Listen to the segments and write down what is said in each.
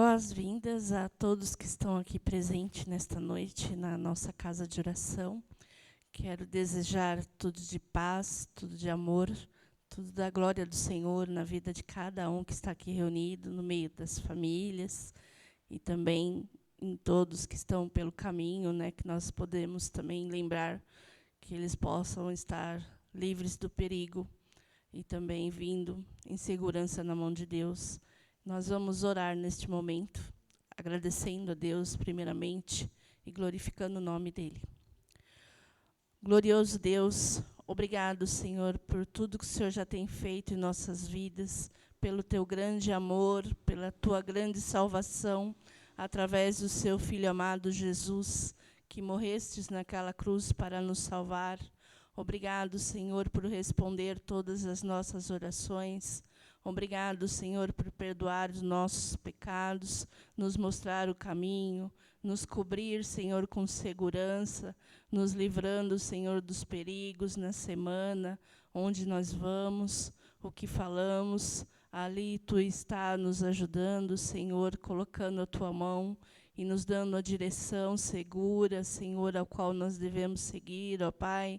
Boas-vindas a todos que estão aqui presentes nesta noite na nossa casa de oração. Quero desejar tudo de paz, tudo de amor, tudo da glória do Senhor na vida de cada um que está aqui reunido, no meio das famílias e também em todos que estão pelo caminho, né, que nós podemos também lembrar que eles possam estar livres do perigo e também vindo em segurança na mão de Deus. Nós vamos orar neste momento, agradecendo a Deus primeiramente e glorificando o nome dEle. Glorioso Deus, obrigado, Senhor, por tudo que o Senhor já tem feito em nossas vidas, pelo Teu grande amor, pela Tua grande salvação, através do Seu Filho amado Jesus, que morrestes naquela cruz para nos salvar. Obrigado, Senhor, por responder todas as nossas orações. Obrigado, Senhor, por perdoar os nossos pecados, nos mostrar o caminho, nos cobrir, Senhor, com segurança, nos livrando, Senhor, dos perigos na semana, onde nós vamos, o que falamos. Ali Tu está nos ajudando, Senhor, colocando a Tua mão e nos dando a direção segura, Senhor, ao qual nós devemos seguir, ó Pai.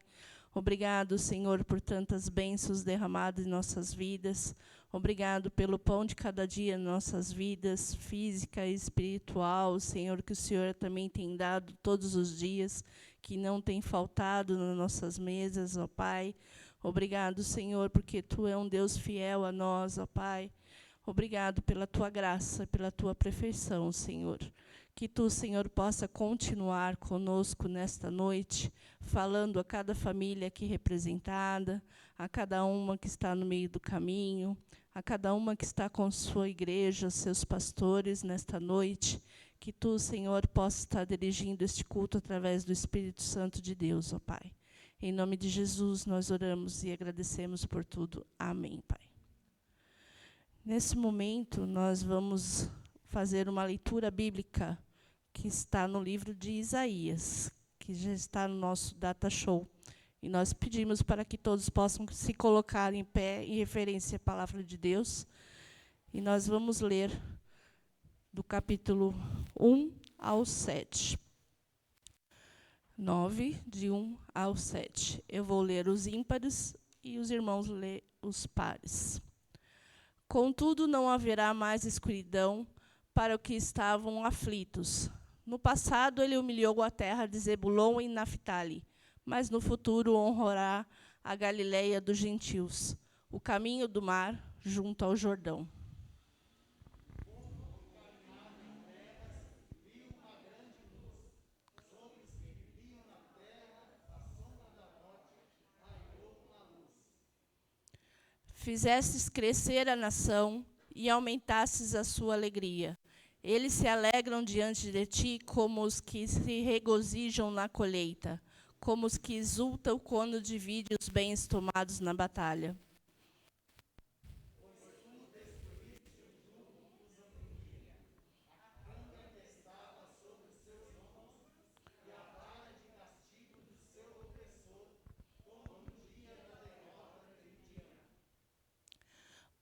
Obrigado, Senhor, por tantas bênçãos derramadas em nossas vidas. Obrigado pelo pão de cada dia em nossas vidas, física e espiritual, Senhor, que o Senhor também tem dado todos os dias, que não tem faltado nas nossas mesas, ó Pai. Obrigado, Senhor, porque Tu é um Deus fiel a nós, ó Pai. Obrigado pela Tua graça, pela Tua perfeição, Senhor. Que Tu, Senhor, possa continuar conosco nesta noite, falando a cada família aqui representada, a cada uma que está no meio do caminho, a cada uma que está com sua igreja, seus pastores nesta noite. Que Tu, Senhor, possa estar dirigindo este culto através do Espírito Santo de Deus, ó Pai. Em nome de Jesus, nós oramos e agradecemos por tudo. Amém, Pai. Nesse momento, nós vamos fazer uma leitura bíblica que está no livro de Isaías, que já está no nosso data show. E nós pedimos para que todos possam se colocar em pé em referência à palavra de Deus. E nós vamos ler do capítulo 1 ao 7. 9, de 1 ao 7. Eu vou ler os ímpares e os irmãos ler os pares. Contudo, não haverá mais escuridão para os que estavam aflitos. No passado, ele humilhou a terra de Zebulon e Naftali, mas no futuro honrará a Galileia dos gentios, o caminho do mar junto ao Jordão. Fizestes crescer a nação e aumentastes a sua alegria. Eles se alegram diante de ti como os que se regozijam na colheita, como os que exultam quando dividem os bens tomados na batalha.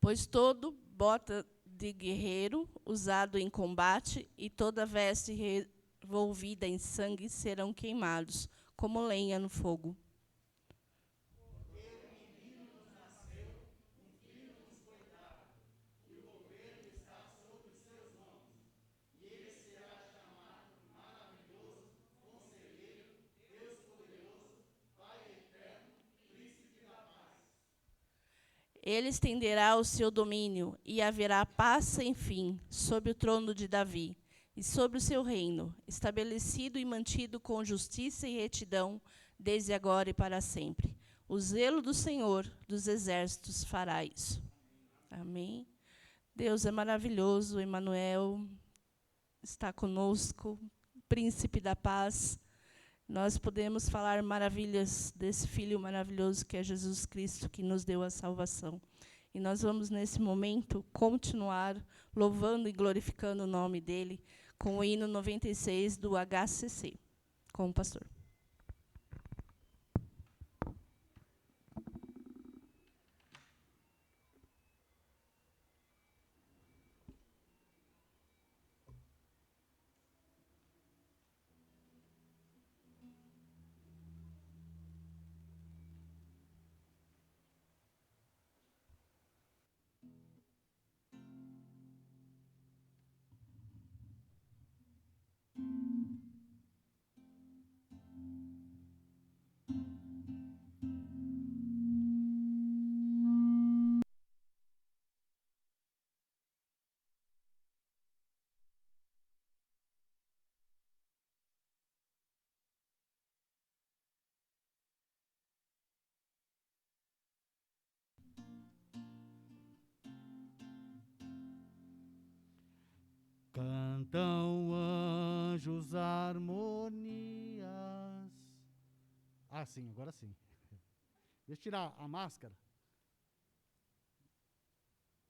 Pois todo bota de guerreiro usado em combate e toda veste revolvida em sangue serão queimados, como lenha no fogo. Ele estenderá o seu domínio, e haverá paz sem fim sobre o trono de Davi, e sobre o seu reino, estabelecido e mantido com justiça e retidão, desde agora e para sempre. O zelo do Senhor dos exércitos fará isso. Amém. Deus é maravilhoso, Emmanuel está conosco, Príncipe da Paz. Nós podemos falar maravilhas desse Filho maravilhoso que é Jesus Cristo, que nos deu a salvação. E nós vamos, nesse momento, continuar louvando e glorificando o nome dEle com o hino 96 do HCC, com o pastor. Cantam anjos harmonias. Ah, sim, agora sim. Deixa eu tirar a máscara.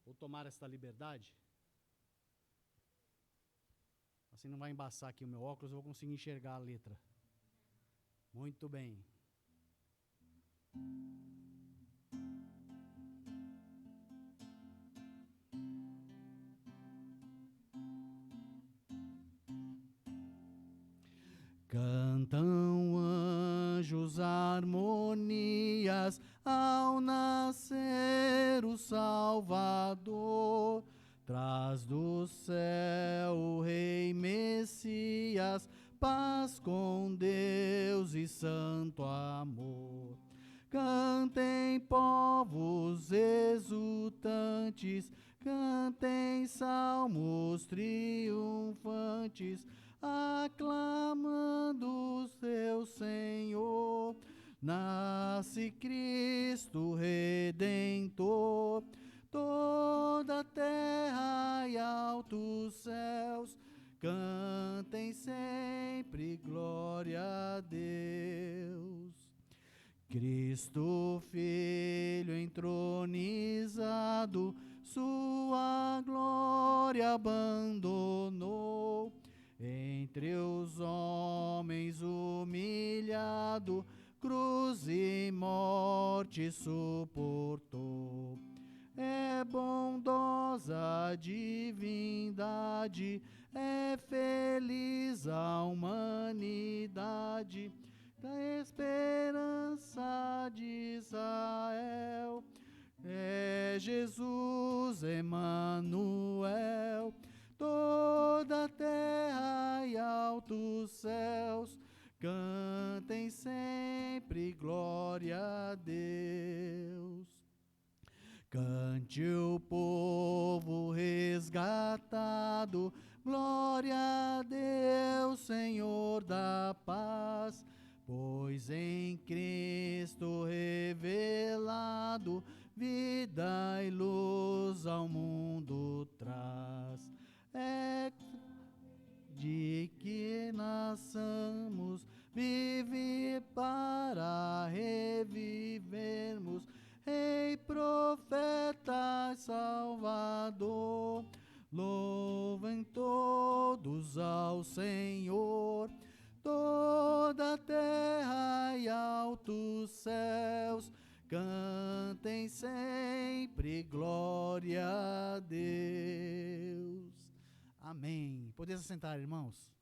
Vou tomar esta liberdade. Assim não vai embaçar aqui o meu óculos, eu vou conseguir enxergar a letra. Muito bem. Cantam anjos harmonias ao nascer o Salvador. Traz do céu o Rei Messias, paz com Deus e santo amor. Cantem povos exultantes, cantem salmos triunfantes, aclamando o seu Senhor. Nasce Cristo Redentor, toda a terra e altos céus cantem sempre glória a Deus. Cristo Filho entronizado, sua glória abandonou, entre os homens humilhado, cruz e morte suportou. É bondosa a divindade, é feliz a humanidade, da esperança de Israel. É Jesus Emanuel, toda a terra e altos céus cantem sempre glória a Deus. Cante o povo resgatado, glória a Deus, Senhor da paz, pois em Cristo revelado, vida e luz ao mundo traz. É de que nasçamos, vive para revivermos, Rei, profeta, Salvador. Louvem todos ao Senhor, toda a terra e altos céus cantem sempre glória a Deus. Amém. Podeis assentar, irmãos.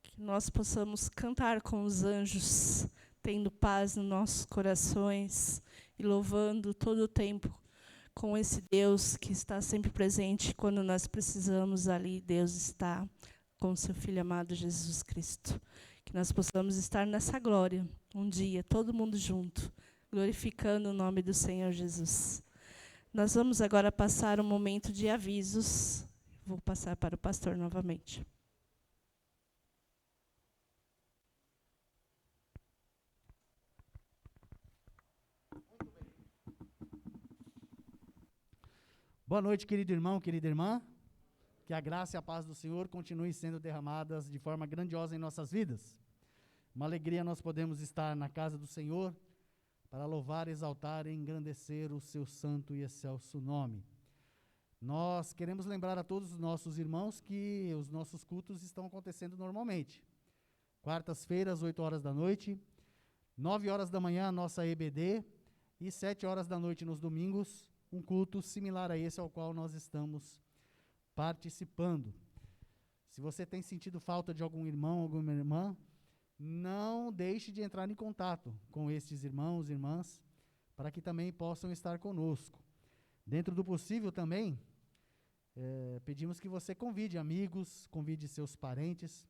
Que nós possamos cantar com os anjos, tendo paz nos nossos corações e louvando todo o tempo com esse Deus que está sempre presente quando nós precisamos. Ali Deus está com seu Filho amado Jesus Cristo. Que nós possamos estar nessa glória um dia, todo mundo junto, glorificando o nome do Senhor Jesus. Nós vamos agora passar um momento de avisos. Vou passar para o pastor novamente. Boa noite, querido irmão, querida irmã. Que a graça e a paz do Senhor continuem sendo derramadas de forma grandiosa em nossas vidas. Uma alegria nós podemos estar na casa do Senhor para louvar, exaltar e engrandecer o seu santo e excelso nome. Nós queremos lembrar a todos os nossos irmãos que os nossos cultos estão acontecendo normalmente. Quartas-feiras, 8 horas da noite, 9 horas da manhã, a nossa EBD, e 7 horas da noite nos domingos, um culto similar a esse ao qual nós estamos participando. Se você tem sentido falta de algum irmão, alguma irmã, não deixe de entrar em contato com estes irmãos e irmãs, para que também possam estar conosco. Dentro do possível também, pedimos que você convide amigos, convide seus parentes.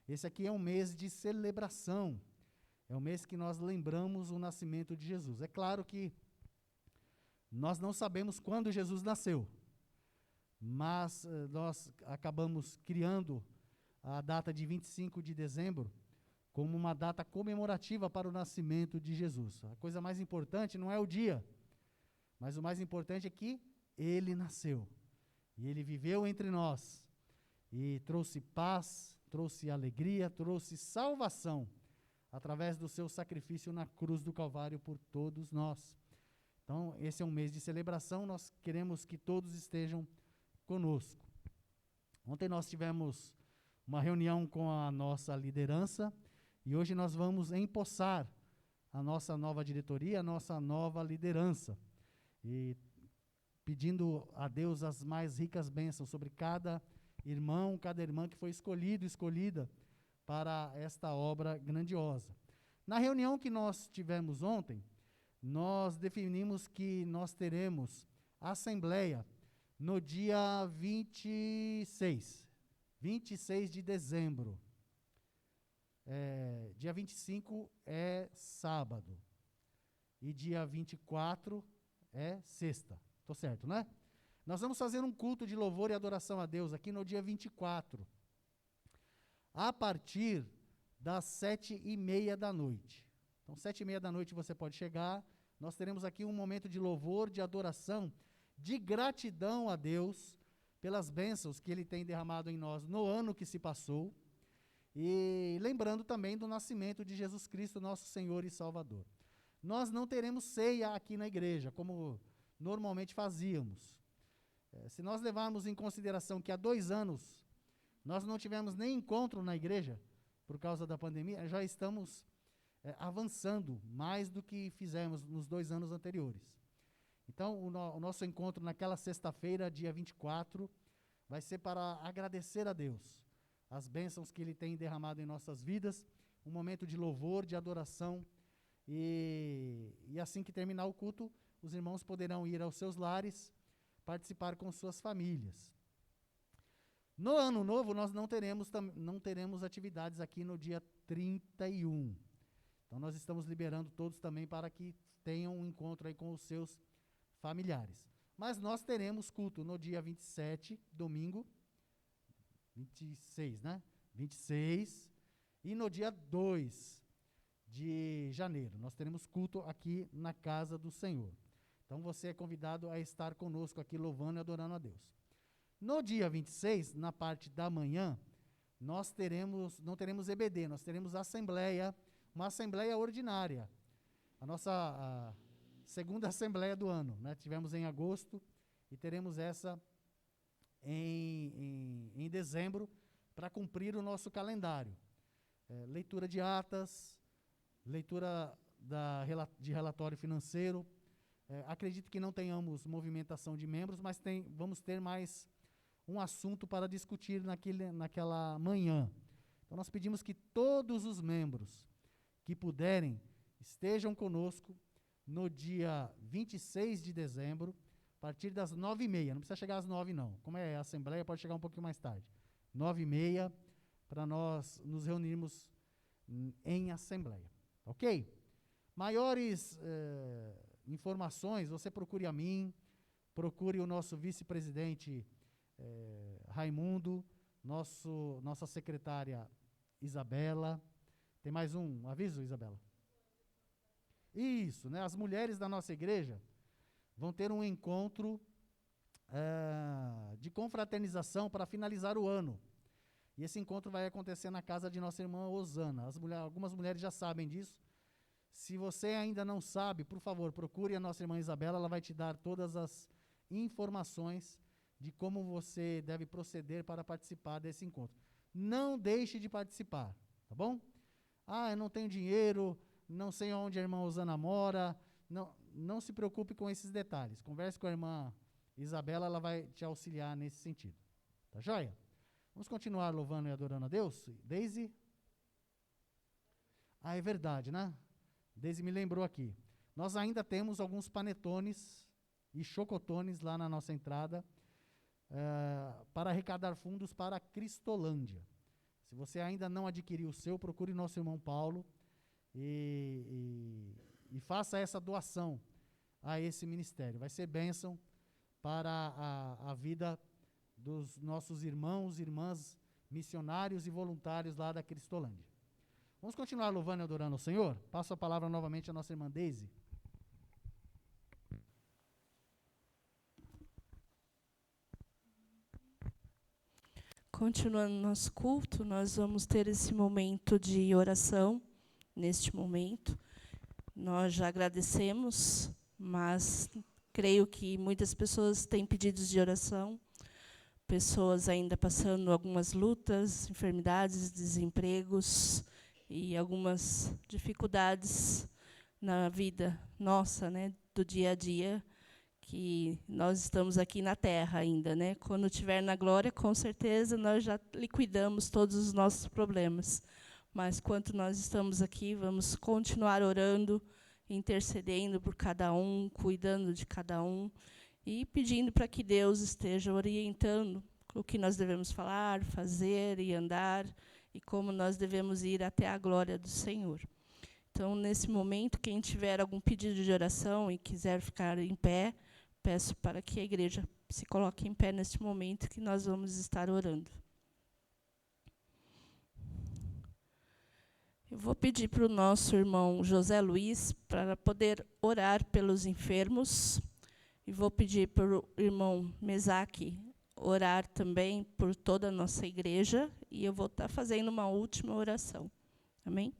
Esse aqui é um mês de celebração, é um mês que nós lembramos o nascimento de Jesus. É claro que nós não sabemos quando Jesus nasceu, mas nós acabamos criando a data de 25 de dezembro como uma data comemorativa para o nascimento de Jesus. A coisa mais importante não é o dia, mas o mais importante é que ele nasceu. E ele viveu entre nós. E trouxe paz, trouxe alegria, trouxe salvação, através do seu sacrifício na cruz do Calvário por todos nós. Então, esse é um mês de celebração, nós queremos que todos estejam conosco. Ontem nós tivemos uma reunião com a nossa liderança, e hoje nós vamos empossar a nossa nova diretoria, a nossa nova liderança. E pedindo a Deus as mais ricas bênçãos sobre cada irmão, cada irmã que foi escolhida para esta obra grandiosa. Na reunião que nós tivemos ontem, nós definimos que nós teremos assembleia no dia 26 de dezembro. Dia 25 é sábado. E dia 24 é sexta. Estou certo, né? Nós vamos fazer um culto de louvor e adoração a Deus aqui no dia 24. A partir das 7h30 da noite. Então, 7h30 da noite você pode chegar. Nós teremos aqui um momento de louvor, de adoração, de gratidão a Deus pelas bênçãos que Ele tem derramado em nós no ano que se passou. E lembrando também do nascimento de Jesus Cristo, nosso Senhor e Salvador. Nós não teremos ceia aqui na igreja, como normalmente fazíamos. Se nós levarmos em consideração que há 2 anos nós não tivemos nem encontro na igreja, por causa da pandemia, já estamos avançando mais do que fizemos nos 2 anos anteriores. Então, o nosso encontro naquela sexta-feira, dia 24, vai ser para agradecer a Deus as bênçãos que Ele tem derramado em nossas vidas, um momento de louvor, de adoração, e assim que terminar o culto, os irmãos poderão ir aos seus lares, participar com suas famílias. No ano novo, nós não teremos atividades aqui no dia 31. Então, nós estamos liberando todos também para que tenham um encontro aí com os seus familiares. Mas nós teremos culto no dia 27, domingo, 26, né? 26, e no dia 2 de janeiro, nós teremos culto aqui na casa do Senhor. Então, você é convidado a estar conosco aqui, louvando e adorando a Deus. No dia 26, na parte da manhã, não teremos EBD, nós teremos assembleia, uma assembleia ordinária. A nossa segunda assembleia do ano, né? Tivemos em agosto e teremos essa em dezembro, para cumprir o nosso calendário. Leitura de atas, leitura de relatório financeiro. Acredito que não tenhamos movimentação de membros, mas vamos ter mais um assunto para discutir naquela manhã. Então, nós pedimos que todos os membros que puderem estejam conosco no dia 26 de dezembro, a partir das 9h30. Não precisa chegar às 9h, não. Como é a assembleia, pode chegar um pouquinho mais tarde. 9h30, para nós nos reunirmos em assembleia. Ok? Maiores informações, você procure a mim, procure o nosso vice-presidente Raimundo, nossa secretária Isabela. Tem mais um aviso, Isabela? Isso, né? As mulheres da nossa igreja vão ter um encontro de confraternização para finalizar o ano. E esse encontro vai acontecer na casa de nossa irmã Osana. Algumas mulheres já sabem disso. Se você ainda não sabe, por favor, procure a nossa irmã Isabela, ela vai te dar todas as informações de como você deve proceder para participar desse encontro. Não deixe de participar, tá bom? Eu não tenho dinheiro, não sei onde a irmã Osana mora. Não se preocupe com esses detalhes. Converse com a irmã Isabela, ela vai te auxiliar nesse sentido. Tá joia? Vamos continuar louvando e adorando a Deus? Deise? É verdade, né? Deise me lembrou aqui. Nós ainda temos alguns panetones e chocotones lá na nossa entrada para arrecadar fundos para a Cristolândia. Se você ainda não adquiriu o seu, procure nosso irmão Paulo e faça essa doação a esse ministério. Vai ser bênção para a vida dos nossos irmãos e irmãs missionários e voluntários lá da Cristolândia. Vamos continuar louvando e adorando ao Senhor? Passo a palavra novamente à nossa irmã Deise. Continuando nosso culto, nós vamos ter esse momento de oração. Neste momento, nós já agradecemos, mas creio que muitas pessoas têm pedidos de oração, pessoas ainda passando algumas lutas, enfermidades, desempregos e algumas dificuldades na vida nossa, né, do dia a dia, que nós estamos aqui na terra ainda, né? Quando estiver na glória, com certeza nós já liquidamos todos os nossos problemas. Mas enquanto nós estamos aqui, vamos continuar orando, intercedendo por cada um, cuidando de cada um e pedindo para que Deus esteja orientando o que nós devemos falar, fazer e andar e como nós devemos ir até a glória do Senhor. Então, nesse momento, quem tiver algum pedido de oração e quiser ficar em pé, peço para que a igreja se coloque em pé neste momento que nós vamos estar orando. Eu vou pedir para o nosso irmão José Luiz para poder orar pelos enfermos. E vou pedir para o irmão Mesaque orar também por toda a nossa igreja. E eu vou estar fazendo uma última oração. Amém?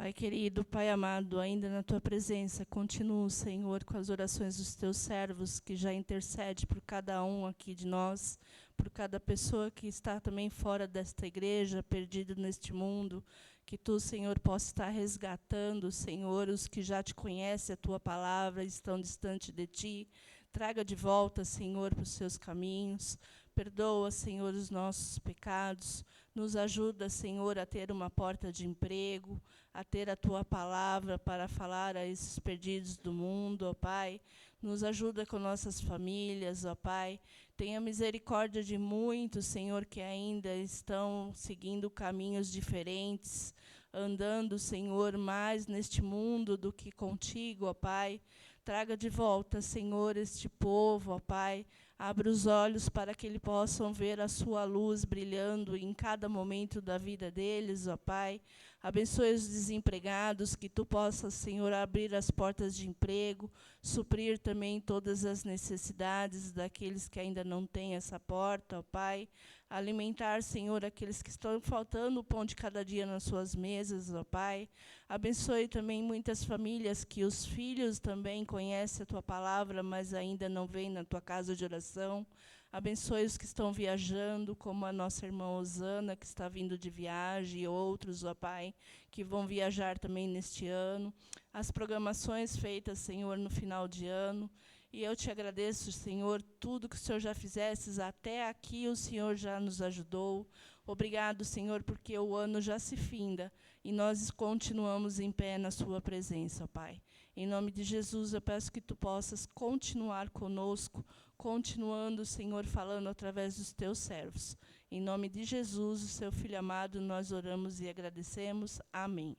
Pai querido, Pai amado, ainda na Tua presença, continua, Senhor, com as orações dos Teus servos, que já intercede por cada um aqui de nós, por cada pessoa que está também fora desta igreja, perdido neste mundo, que Tu, Senhor, possa estar resgatando, Senhor, os que já Te conhecem, a Tua palavra, estão distante de Ti. Traga de volta, Senhor, para os Seus caminhos. Perdoa, Senhor, os nossos pecados. Nos ajuda, Senhor, a ter uma porta de emprego, a ter a Tua palavra para falar a esses perdidos do mundo, ó Pai. Nos ajuda com nossas famílias, ó Pai. Tenha misericórdia de muitos, Senhor, que ainda estão seguindo caminhos diferentes, andando, Senhor, mais neste mundo do que contigo, ó Pai. Traga de volta, Senhor, este povo, ó Pai. Abra os olhos para que eles possam ver a sua luz brilhando em cada momento da vida deles, ó Pai. Abençoe os desempregados, que Tu possas, Senhor, abrir as portas de emprego, suprir também todas as necessidades daqueles que ainda não têm essa porta, ó Pai. Alimentar, Senhor, aqueles que estão faltando o pão de cada dia nas suas mesas, ó Pai. Abençoe também muitas famílias que os filhos também conhecem a Tua palavra, mas ainda não vêm na Tua casa de oração. Abençoe os que estão viajando, como a nossa irmã Osana, que está vindo de viagem, e outros, ó Pai, que vão viajar também neste ano. As programações feitas, Senhor, no final de ano. E eu Te agradeço, Senhor, tudo que o Senhor já fizesses até aqui, o Senhor já nos ajudou. Obrigado, Senhor, porque o ano já se finda e nós continuamos em pé na Sua presença, ó Pai. Em nome de Jesus, eu peço que Tu possas continuar conosco, continuando, Senhor, falando através dos Teus servos. Em nome de Jesus, o Seu Filho amado, nós oramos e agradecemos. Amém.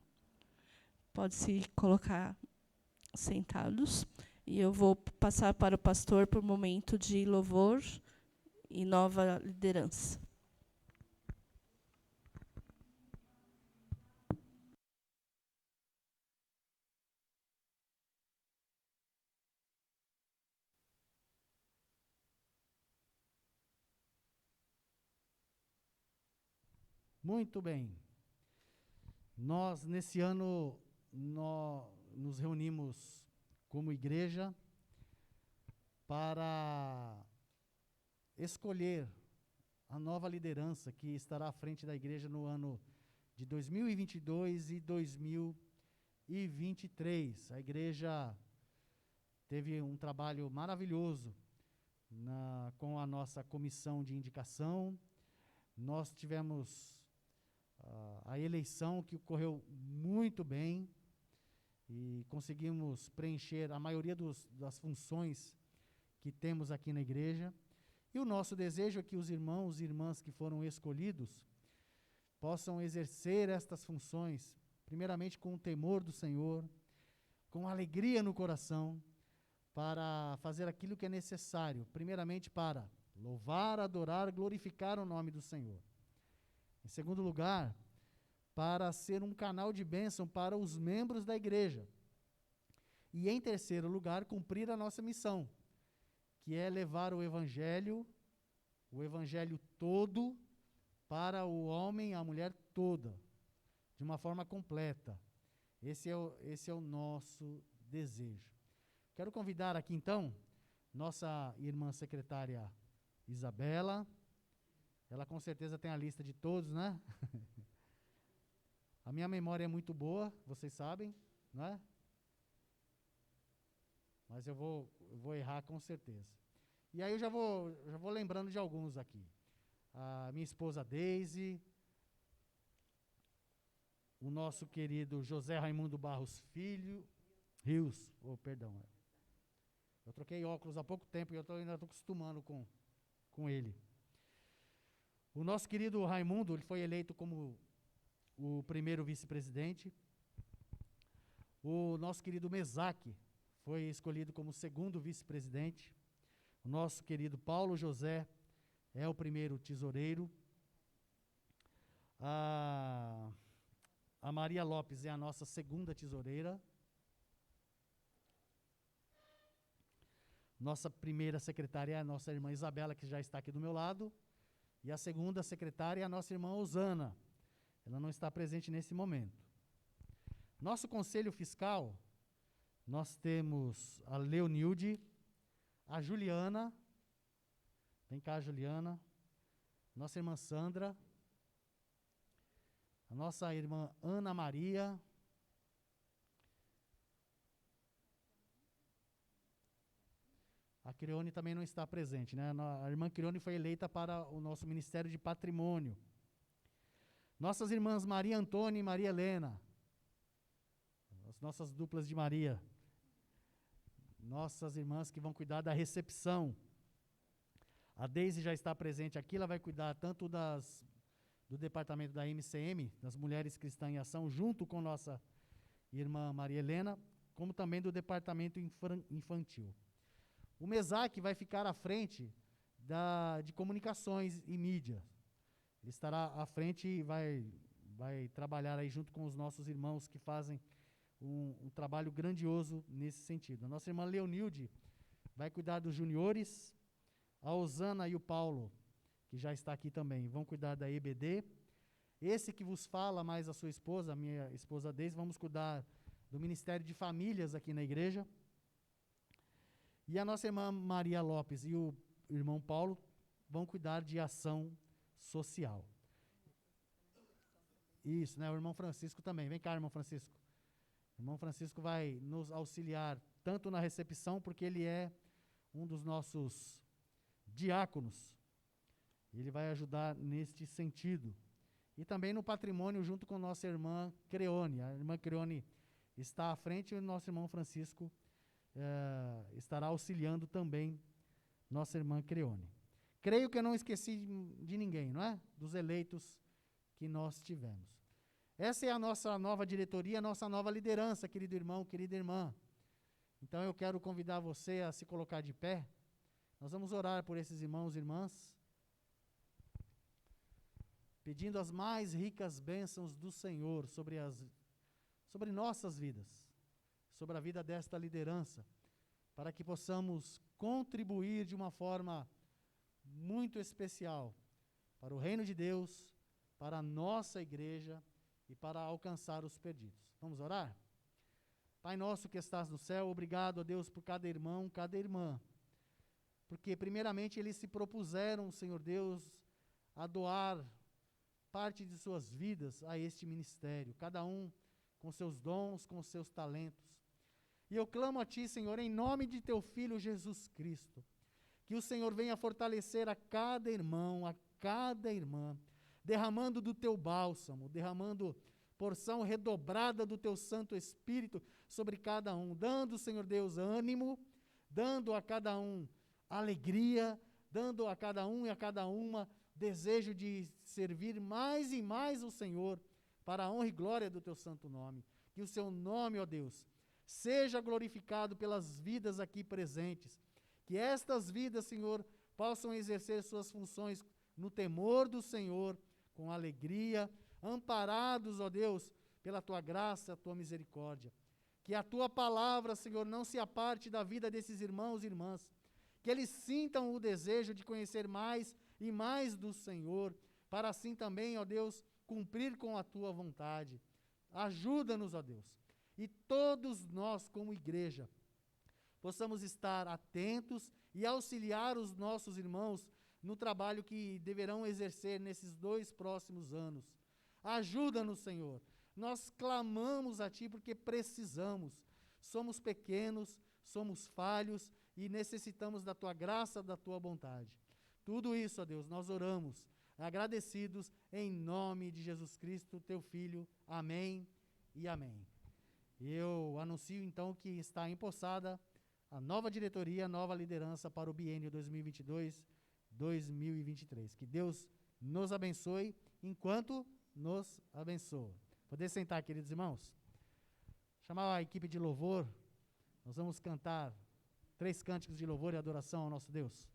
Pode se colocar sentados. E eu vou passar para o pastor por um momento de louvor e nova liderança. Muito bem. Nós, nesse ano, nos reunimos como igreja para escolher a nova liderança que estará à frente da igreja no ano de 2022 e 2023. A igreja teve um trabalho maravilhoso com a nossa comissão de indicação. Nós tivemos a eleição que ocorreu muito bem e conseguimos preencher a maioria das funções que temos aqui na igreja. E o nosso desejo é que os irmãos e irmãs que foram escolhidos possam exercer estas funções, primeiramente com o temor do Senhor, com alegria no coração, para fazer aquilo que é necessário, primeiramente para louvar, adorar, glorificar o nome do Senhor. Em segundo lugar, para ser um canal de bênção para os membros da igreja. E em terceiro lugar, cumprir a nossa missão, que é levar o evangelho todo, para o homem e a mulher toda, de uma forma completa. Esse é o nosso desejo. Quero convidar aqui, então, nossa irmã secretária Isabela. Ela com certeza tem a lista de todos, né? A minha memória é muito boa, vocês sabem, não é? Mas eu vou errar com certeza. E aí eu já vou lembrando de alguns aqui. A minha esposa Deise, o nosso querido José Raimundo Barros Filho, Rios, perdão. Eu troquei óculos há pouco tempo e ainda estou acostumando com ele. O nosso querido Raimundo, ele foi eleito como o primeiro vice-presidente. O nosso querido Mesaque foi escolhido como segundo vice-presidente. O nosso querido Paulo José é o primeiro tesoureiro. A Maria Lopes é a nossa segunda tesoureira. Nossa primeira secretária é a nossa irmã Isabela, que já está aqui do meu lado. E a segunda secretária é a nossa irmã Osana. Ela não está presente nesse momento. Nosso conselho fiscal, nós temos a Leonilde, a Juliana, vem cá, Juliana, nossa irmã Sandra, a nossa irmã Ana Maria, a Crione também não está presente, né? A irmã Crione foi eleita para o nosso Ministério de Patrimônio. Nossas irmãs Maria Antônia e Maria Helena, as nossas duplas de Maria, nossas irmãs que vão cuidar da recepção. A Deise já está presente aqui, ela vai cuidar tanto do departamento da MCM, das Mulheres Cristãs em Ação, junto com nossa irmã Maria Helena, como também do departamento infantil. O Mesaque vai ficar à frente de comunicações e mídia. Ele estará à frente e vai trabalhar aí junto com os nossos irmãos que fazem um trabalho grandioso nesse sentido. A nossa irmã Leonilde vai cuidar dos juniores, a Osana e o Paulo, que já está aqui também, vão cuidar da EBD. Esse que vos fala, mais a sua esposa, a minha esposa Deise, vamos cuidar do Ministério de Famílias aqui na igreja. E a nossa irmã Maria Lopes e o irmão Paulo vão cuidar de ação social. Isso, né? O irmão Francisco também. Vem cá, irmão Francisco. O irmão Francisco vai nos auxiliar tanto na recepção, porque ele é um dos nossos diáconos. Ele vai ajudar neste sentido. E também no patrimônio, junto com nossa irmã Creone. A irmã Creone está à frente e o nosso irmão Francisco estará auxiliando também nossa irmã Creone. Creio que eu não esqueci de ninguém, não é? Dos eleitos que nós tivemos. Essa é a nossa nova diretoria, a nossa nova liderança, querido irmão, querida irmã. Então eu quero convidar você a se colocar de pé. Nós vamos orar por esses irmãos e irmãs, pedindo as mais ricas bênçãos do Senhor sobre nossas vidas, sobre a vida desta liderança, para que possamos contribuir de uma forma muito especial para o reino de Deus, para a nossa igreja e para alcançar os perdidos. Vamos orar? Pai nosso que estás no céu, obrigado, ó Deus, por cada irmão, cada irmã, porque primeiramente eles se propuseram, Senhor Deus, a doar parte de suas vidas a este ministério, cada um com seus dons, com seus talentos. E eu clamo a Ti, Senhor, em nome de Teu Filho Jesus Cristo, que o Senhor venha fortalecer a cada irmão, a cada irmã, derramando do Teu bálsamo, derramando porção redobrada do Teu Santo Espírito sobre cada um, dando, Senhor Deus, ânimo, dando a cada um alegria, dando a cada um e a cada uma desejo de servir mais e mais o Senhor, para a honra e glória do Teu santo nome. Que o Seu nome, ó Deus, seja glorificado pelas vidas aqui presentes. Que estas vidas, Senhor, possam exercer suas funções no temor do Senhor, com alegria, amparados, ó Deus, pela Tua graça, a Tua misericórdia. Que a Tua palavra, Senhor, não se aparte da vida desses irmãos e irmãs. Que eles sintam o desejo de conhecer mais e mais do Senhor, para assim também, ó Deus, cumprir com a Tua vontade. Ajuda-nos, ó Deus. E todos nós, como igreja, possamos estar atentos e auxiliar os nossos irmãos no trabalho que deverão exercer nesses 2 próximos anos. Ajuda-nos, Senhor. Nós clamamos a Ti porque precisamos. Somos pequenos, somos falhos e necessitamos da Tua graça, da Tua bondade. Tudo isso, ó Deus, nós oramos, agradecidos em nome de Jesus Cristo, Teu Filho. Amém e amém. Eu anuncio então que está empossada a nova diretoria, a nova liderança para o biênio 2022-2023. Que Deus nos abençoe enquanto nos abençoa. Poder sentar, queridos irmãos? Chamar a equipe de louvor. Nós vamos cantar 3 cânticos de louvor e adoração ao nosso Deus.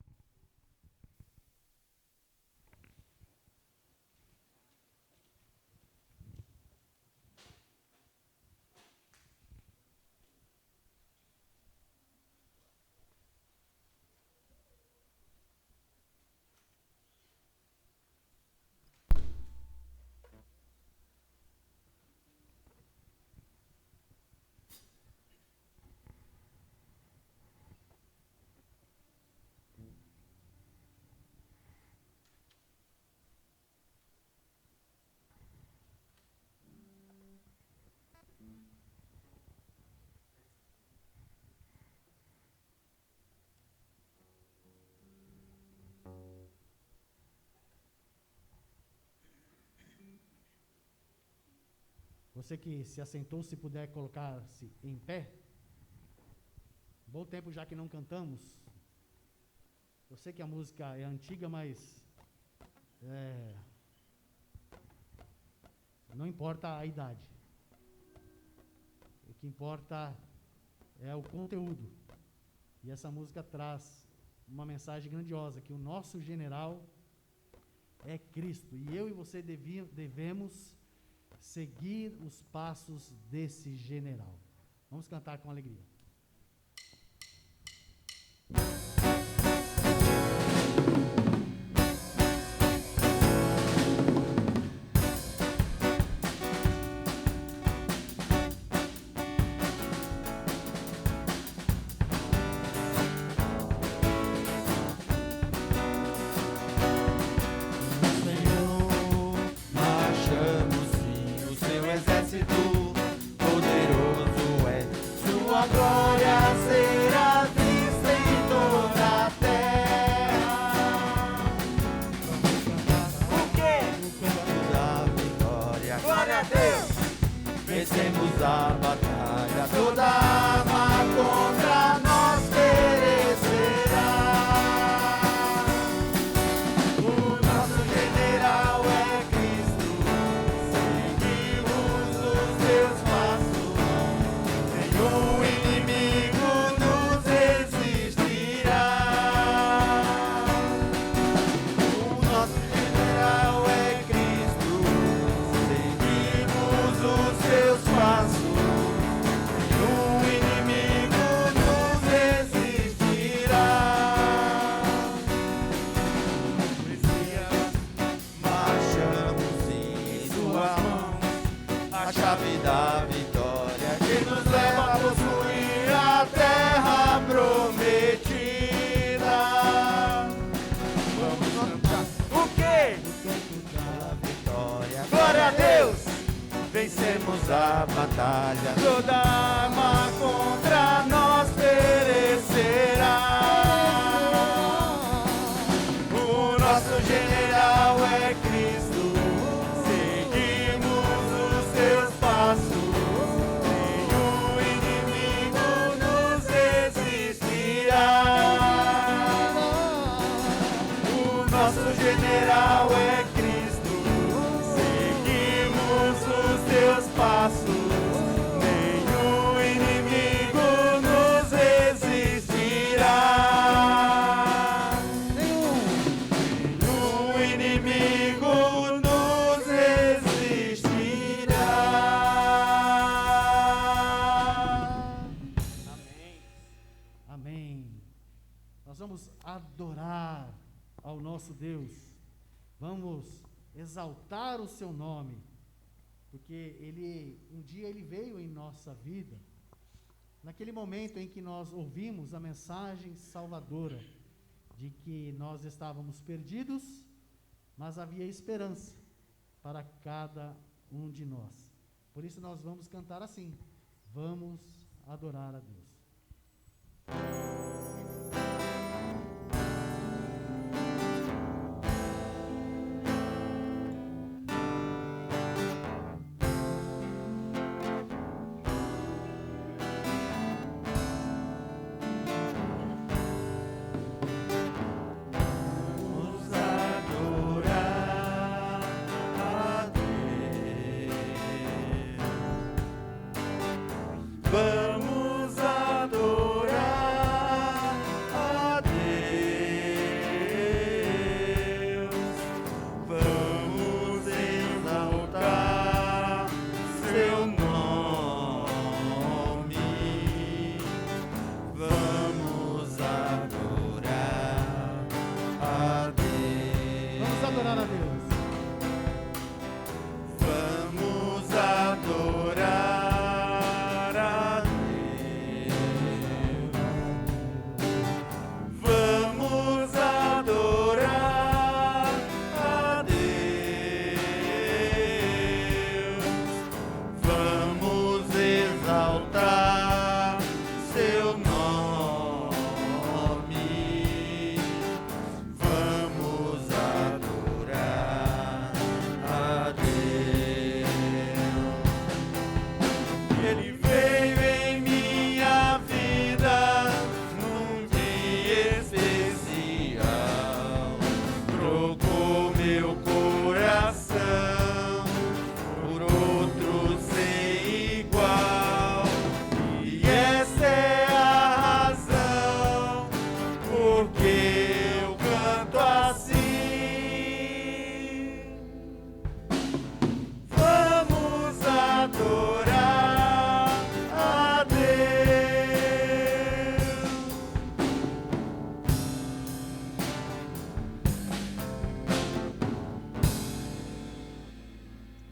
Você que se assentou, se puder colocar-se em pé. Bom tempo já que não cantamos. Eu sei que a música é antiga, mas não importa a idade. O que importa é o conteúdo. E essa música traz uma mensagem grandiosa, que o nosso general é Cristo. E eu e você devemos seguir os passos desse general. Vamos cantar com alegria. Vencemos a batalha, toda arma contra nós perecerá. O nosso general é Cristo, seguimos os seus passos, nenhum inimigo nos resistirá. O nosso general é Cristo, seguimos os seus passos, a chave da vitória que nos leva a possuir a terra prometida. Vamos cantar o quê? A vitória. Glória a Deus! Vencemos a batalha. Toda arma contra nós perecerá. O nosso general é Cristo. Seguimos os seus passos. Nenhum inimigo nos resistirá. O nosso general é Cristo. Seguimos os seus passos. Nenhum inimigo nos resistirá. Nenhum inimigo nos resistirá. Amém. Amém. Nós vamos adorar ao nosso Deus. Vamos exaltar o seu nome, porque um dia ele veio em nossa vida, naquele momento em que nós ouvimos a mensagem salvadora, de que nós estávamos perdidos, mas havia esperança para cada um de nós. Por isso nós vamos cantar assim: vamos adorar a Deus. Vamos adorar a Deus. Vamos adorar a Deus. Vamos exaltar seu nome. Vamos adorar a Deus. Vamos adorar a Deus. Vamos adorar a Deus. Vamos adorar a Deus. Vamos exaltar seu nome. Vamos adorar a Deus. Ele veio em minha vida num dia especial. Trocou meu coração por outro sem igual. E essa é a razão porque eu canto assim. Vamos adorar a Deus.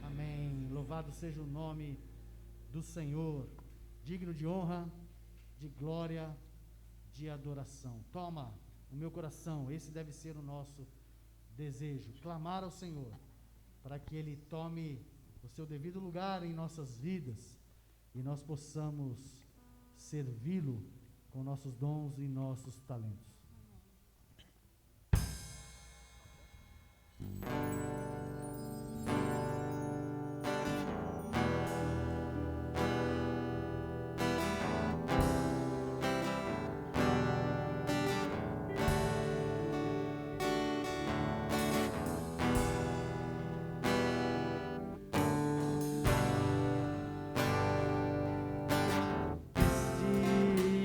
Amém. Louvado seja o nome do Senhor, digno de honra, de glória, de adoração. Toma o meu coração, esse deve ser o nosso desejo, clamar ao Senhor, para que Ele tome o seu devido lugar em nossas vidas e nós possamos servi-lo com nossos dons e nossos talentos. Este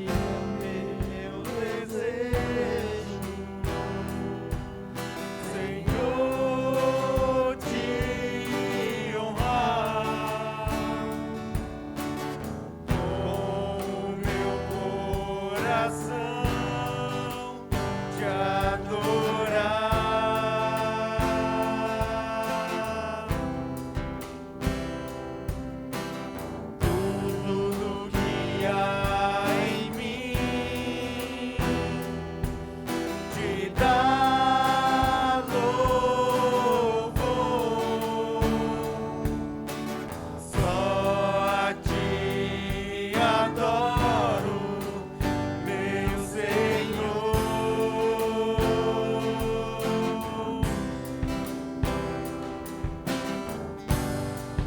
é o meu desejo.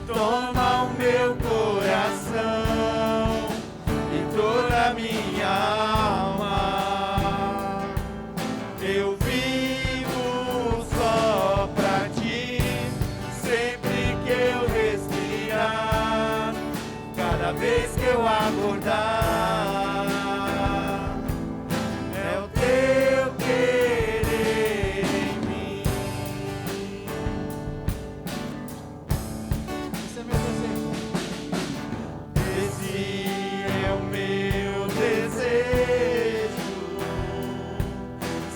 Toma o meu coração e toda a minha alma. Eu vivo só pra ti, sempre que eu respirar, cada vez que eu acordar. É o teu querer em mim. Esse é meu desejo. Esse é o meu desejo,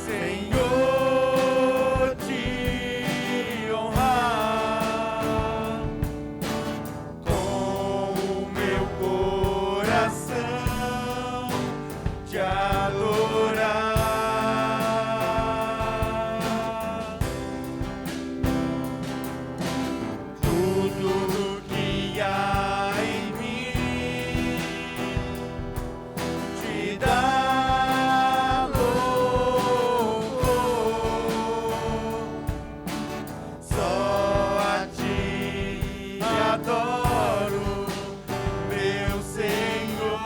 Senhor, te honrar com o meu coração, te adorar. Tudo que há em mim te dá louvor. Só a ti adoro, meu Senhor.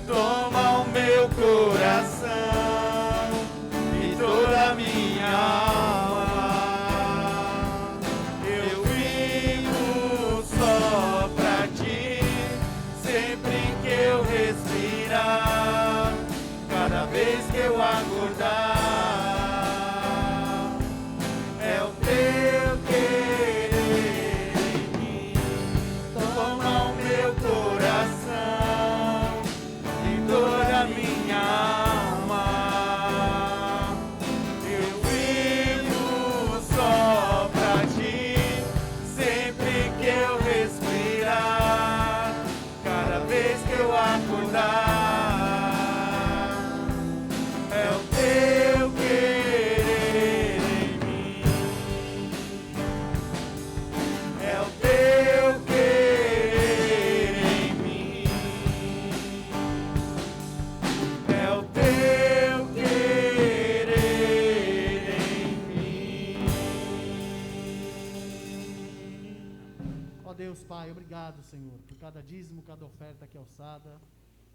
Toma o meu coração e toda a minha alma. Eu vivo só pra ti, sempre que eu respirar, cada vez que eu acordar. É o teu querer em mim. Toma o meu coração e toda a minha alma. Eu vivo só pra ti, sempre que eu respirar, cada vez que eu acordar. É o teu querer em mim. É o teu querer em mim. É o teu querer em mim. Ó Deus, Pai, obrigado, Senhor, por cada dízimo, cada oferta que é alçada.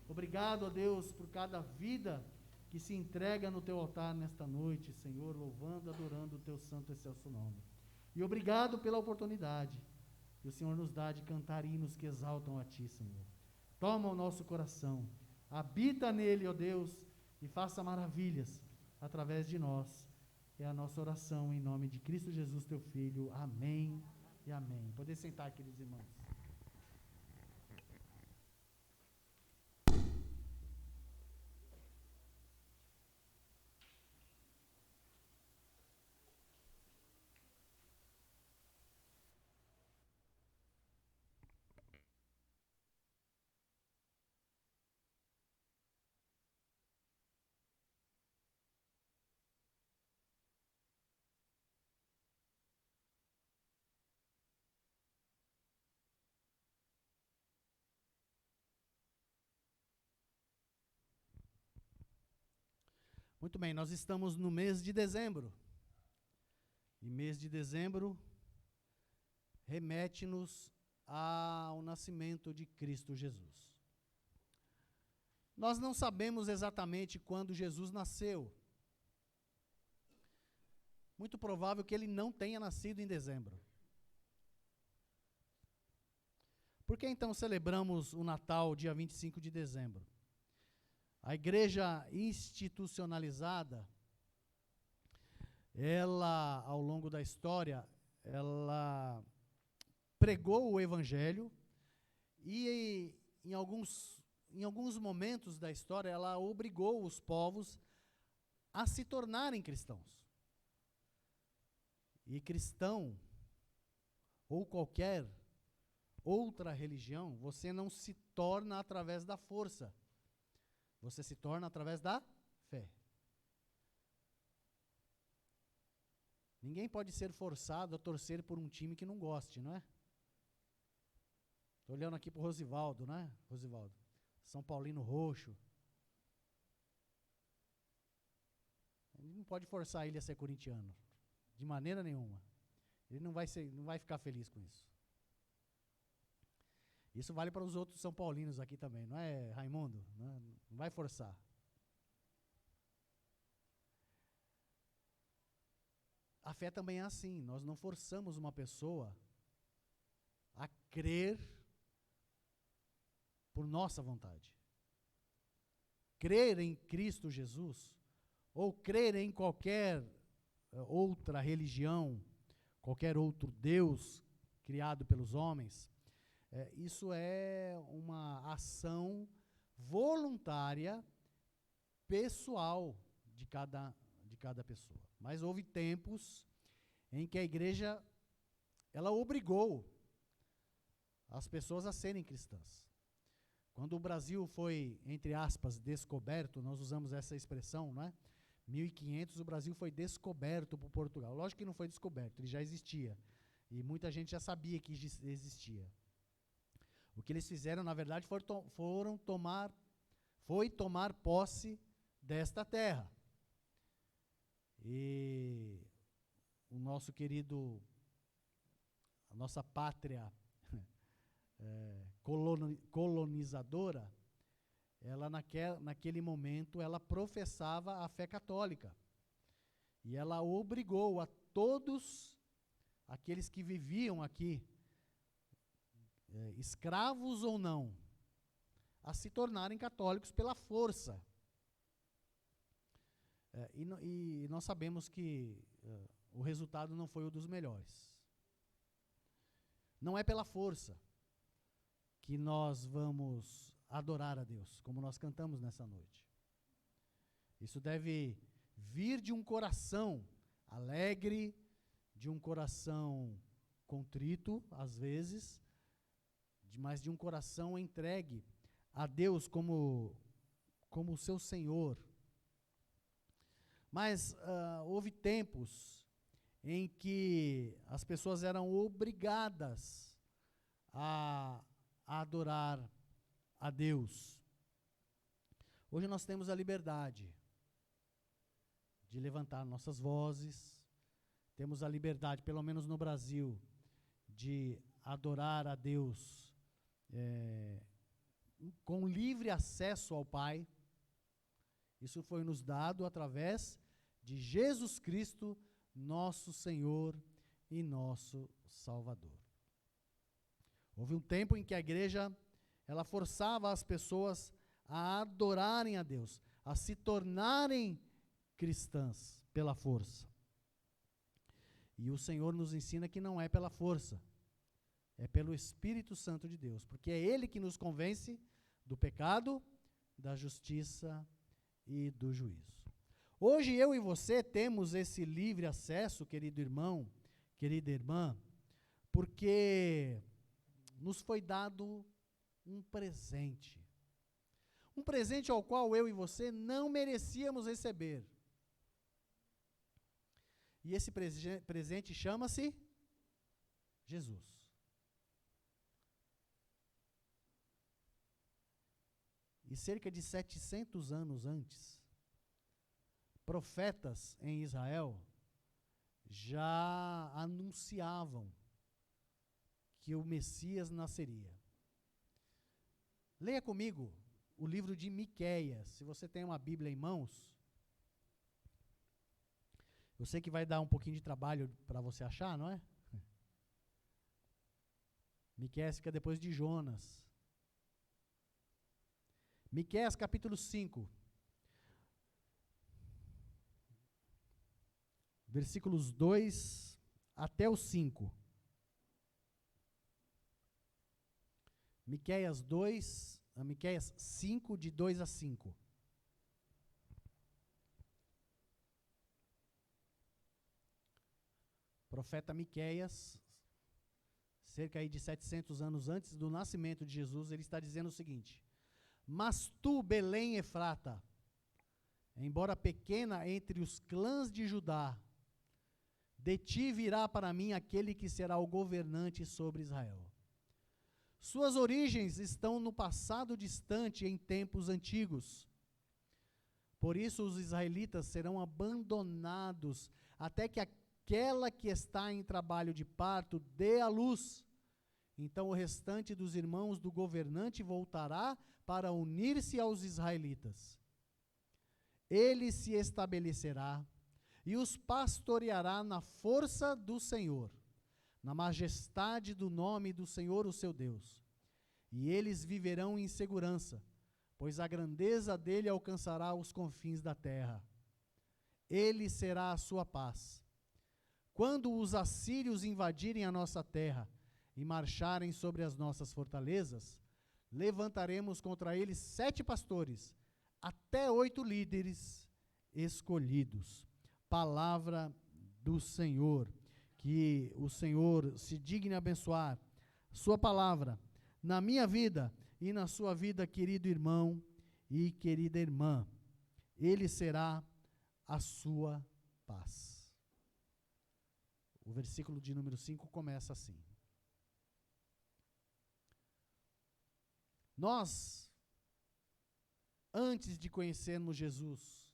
Obrigado, ó Deus, por cada vida que se entrega no Teu altar nesta noite, Senhor, louvando, adorando o Teu santo e excelso nome. E obrigado pela oportunidade que o Senhor nos dá de cantar hinos que exaltam a Ti, Senhor. Toma o nosso coração, habita nele, ó Deus, e faça maravilhas através de nós. É a nossa oração em nome de Cristo Jesus, Teu Filho. Amém e amém. Poder sentar, queridos irmãos. Muito bem, nós estamos no mês de dezembro. E mês de dezembro remete-nos ao nascimento de Cristo Jesus. Nós não sabemos exatamente quando Jesus nasceu. Muito provável que ele não tenha nascido em dezembro. Por que então celebramos o Natal dia 25 de dezembro? A igreja institucionalizada, ela, ao longo da história, ela pregou o evangelho e em alguns momentos da história ela obrigou os povos a se tornarem cristãos. E cristão, ou qualquer outra religião, você não se torna através da força. Você se torna através da fé. Ninguém pode ser forçado a torcer por um time que não goste, não é? Estou olhando aqui para o Rosivaldo, não é? Rosivaldo. São Paulino roxo. não pode forçar ele a ser corintiano, de maneira nenhuma. Ele não vai ficar feliz com isso. Isso vale para os outros São Paulinos aqui também, não é, Raimundo? Não vai forçar. A fé também é assim, nós não forçamos uma pessoa a crer por nossa vontade. Crer em Cristo Jesus, ou crer em qualquer outra religião, qualquer outro Deus criado pelos homens, isso é uma ação voluntária, pessoal de cada pessoa. Mas houve tempos em que a igreja, ela obrigou as pessoas a serem cristãs. Quando o Brasil foi, entre aspas, descoberto, nós usamos essa expressão, não é? 1500, o Brasil foi descoberto por Portugal. Lógico que não foi descoberto, ele já existia. E muita gente já sabia que existia. O que eles fizeram, na verdade, foi tomar posse desta terra. E o nosso querido, a nossa pátria colonizadora, ela naquele momento, ela professava a fé católica. E ela obrigou a todos aqueles que viviam aqui, escravos ou não, a se tornarem católicos pela força. E nós sabemos que o resultado não foi o dos melhores. Não é pela força que nós vamos adorar a Deus, como nós cantamos nessa noite. Isso deve vir de um coração alegre, de um coração contrito, às vezes, mas de um coração entregue a Deus como o seu Senhor. Mas houve tempos em que as pessoas eram obrigadas a adorar a Deus. Hoje nós temos a liberdade de levantar nossas vozes, temos a liberdade, pelo menos no Brasil, de adorar a Deus com livre acesso ao Pai. Isso foi nos dado através de Jesus Cristo, nosso Senhor e nosso Salvador. Houve um tempo em que a igreja, ela forçava as pessoas a adorarem a Deus, a se tornarem cristãs pela força. E o Senhor nos ensina que não é pela força, é pelo Espírito Santo de Deus, porque é Ele que nos convence do pecado, da justiça e do juízo. Hoje eu e você temos esse livre acesso, querido irmão, querida irmã, porque nos foi dado um presente ao qual eu e você não merecíamos receber. E esse presente chama-se Jesus. E cerca de 700 anos antes, profetas em Israel já anunciavam que o Messias nasceria. Leia comigo o livro de Miqueias, se você tem uma Bíblia em mãos. Eu sei que vai dar um pouquinho de trabalho para você achar, não é? Miqueias fica depois de Jonas. Miqueias capítulo 5. Versículos 2 até o 5. Miqueias 5, de 2 a 5. Profeta Miqueias, cerca aí de 700 anos antes do nascimento de Jesus, ele está dizendo o seguinte: mas tu, Belém Efrata, embora pequena entre os clãs de Judá, de ti virá para mim aquele que será o governante sobre Israel. Suas origens estão no passado distante, em tempos antigos. Por isso os israelitas serão abandonados até que aquela que está em trabalho de parto dê à luz. Então o restante dos irmãos do governante voltará para unir-se aos israelitas. Ele se estabelecerá e os pastoreará na força do Senhor, na majestade do nome do Senhor, o seu Deus. E eles viverão em segurança, pois a grandeza dele alcançará os confins da terra. Ele será a sua paz. Quando os assírios invadirem a nossa terra e marcharem sobre as nossas fortalezas, levantaremos contra eles 7 pastores, até 8 líderes escolhidos. Palavra do Senhor. Que o Senhor se digne abençoar sua palavra na minha vida e na sua vida, querido irmão e querida irmã. Ele será a sua paz. O versículo de número 5 começa assim. Nós, antes de conhecermos Jesus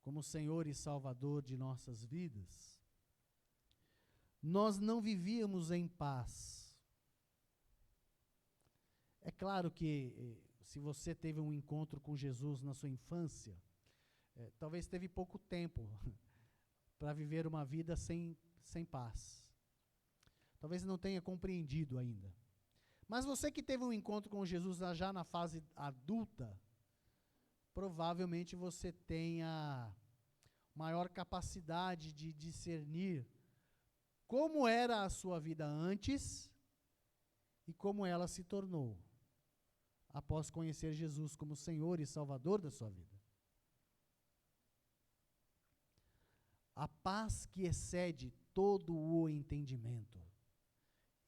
como Senhor e Salvador de nossas vidas, nós não vivíamos em paz. É claro que se você teve um encontro com Jesus na sua infância, talvez teve pouco tempo para viver uma vida sem paz. Talvez não tenha compreendido ainda. Mas você que teve um encontro com Jesus já na fase adulta, provavelmente você tenha maior capacidade de discernir como era a sua vida antes e como ela se tornou após conhecer Jesus como Senhor e Salvador da sua vida. A paz que excede todo o entendimento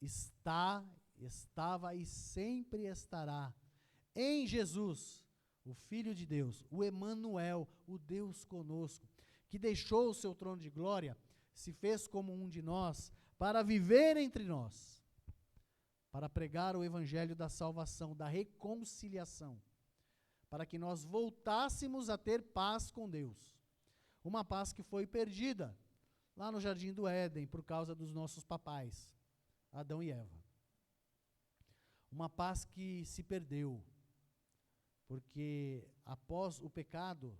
estava e sempre estará em Jesus, o Filho de Deus, o Emanuel, o Deus conosco, que deixou o seu trono de glória, se fez como um de nós, para viver entre nós, para pregar o evangelho da salvação, da reconciliação, para que nós voltássemos a ter paz com Deus. Uma paz que foi perdida lá no Jardim do Éden por causa dos nossos papais, Adão e Eva. Uma paz que se perdeu, porque após o pecado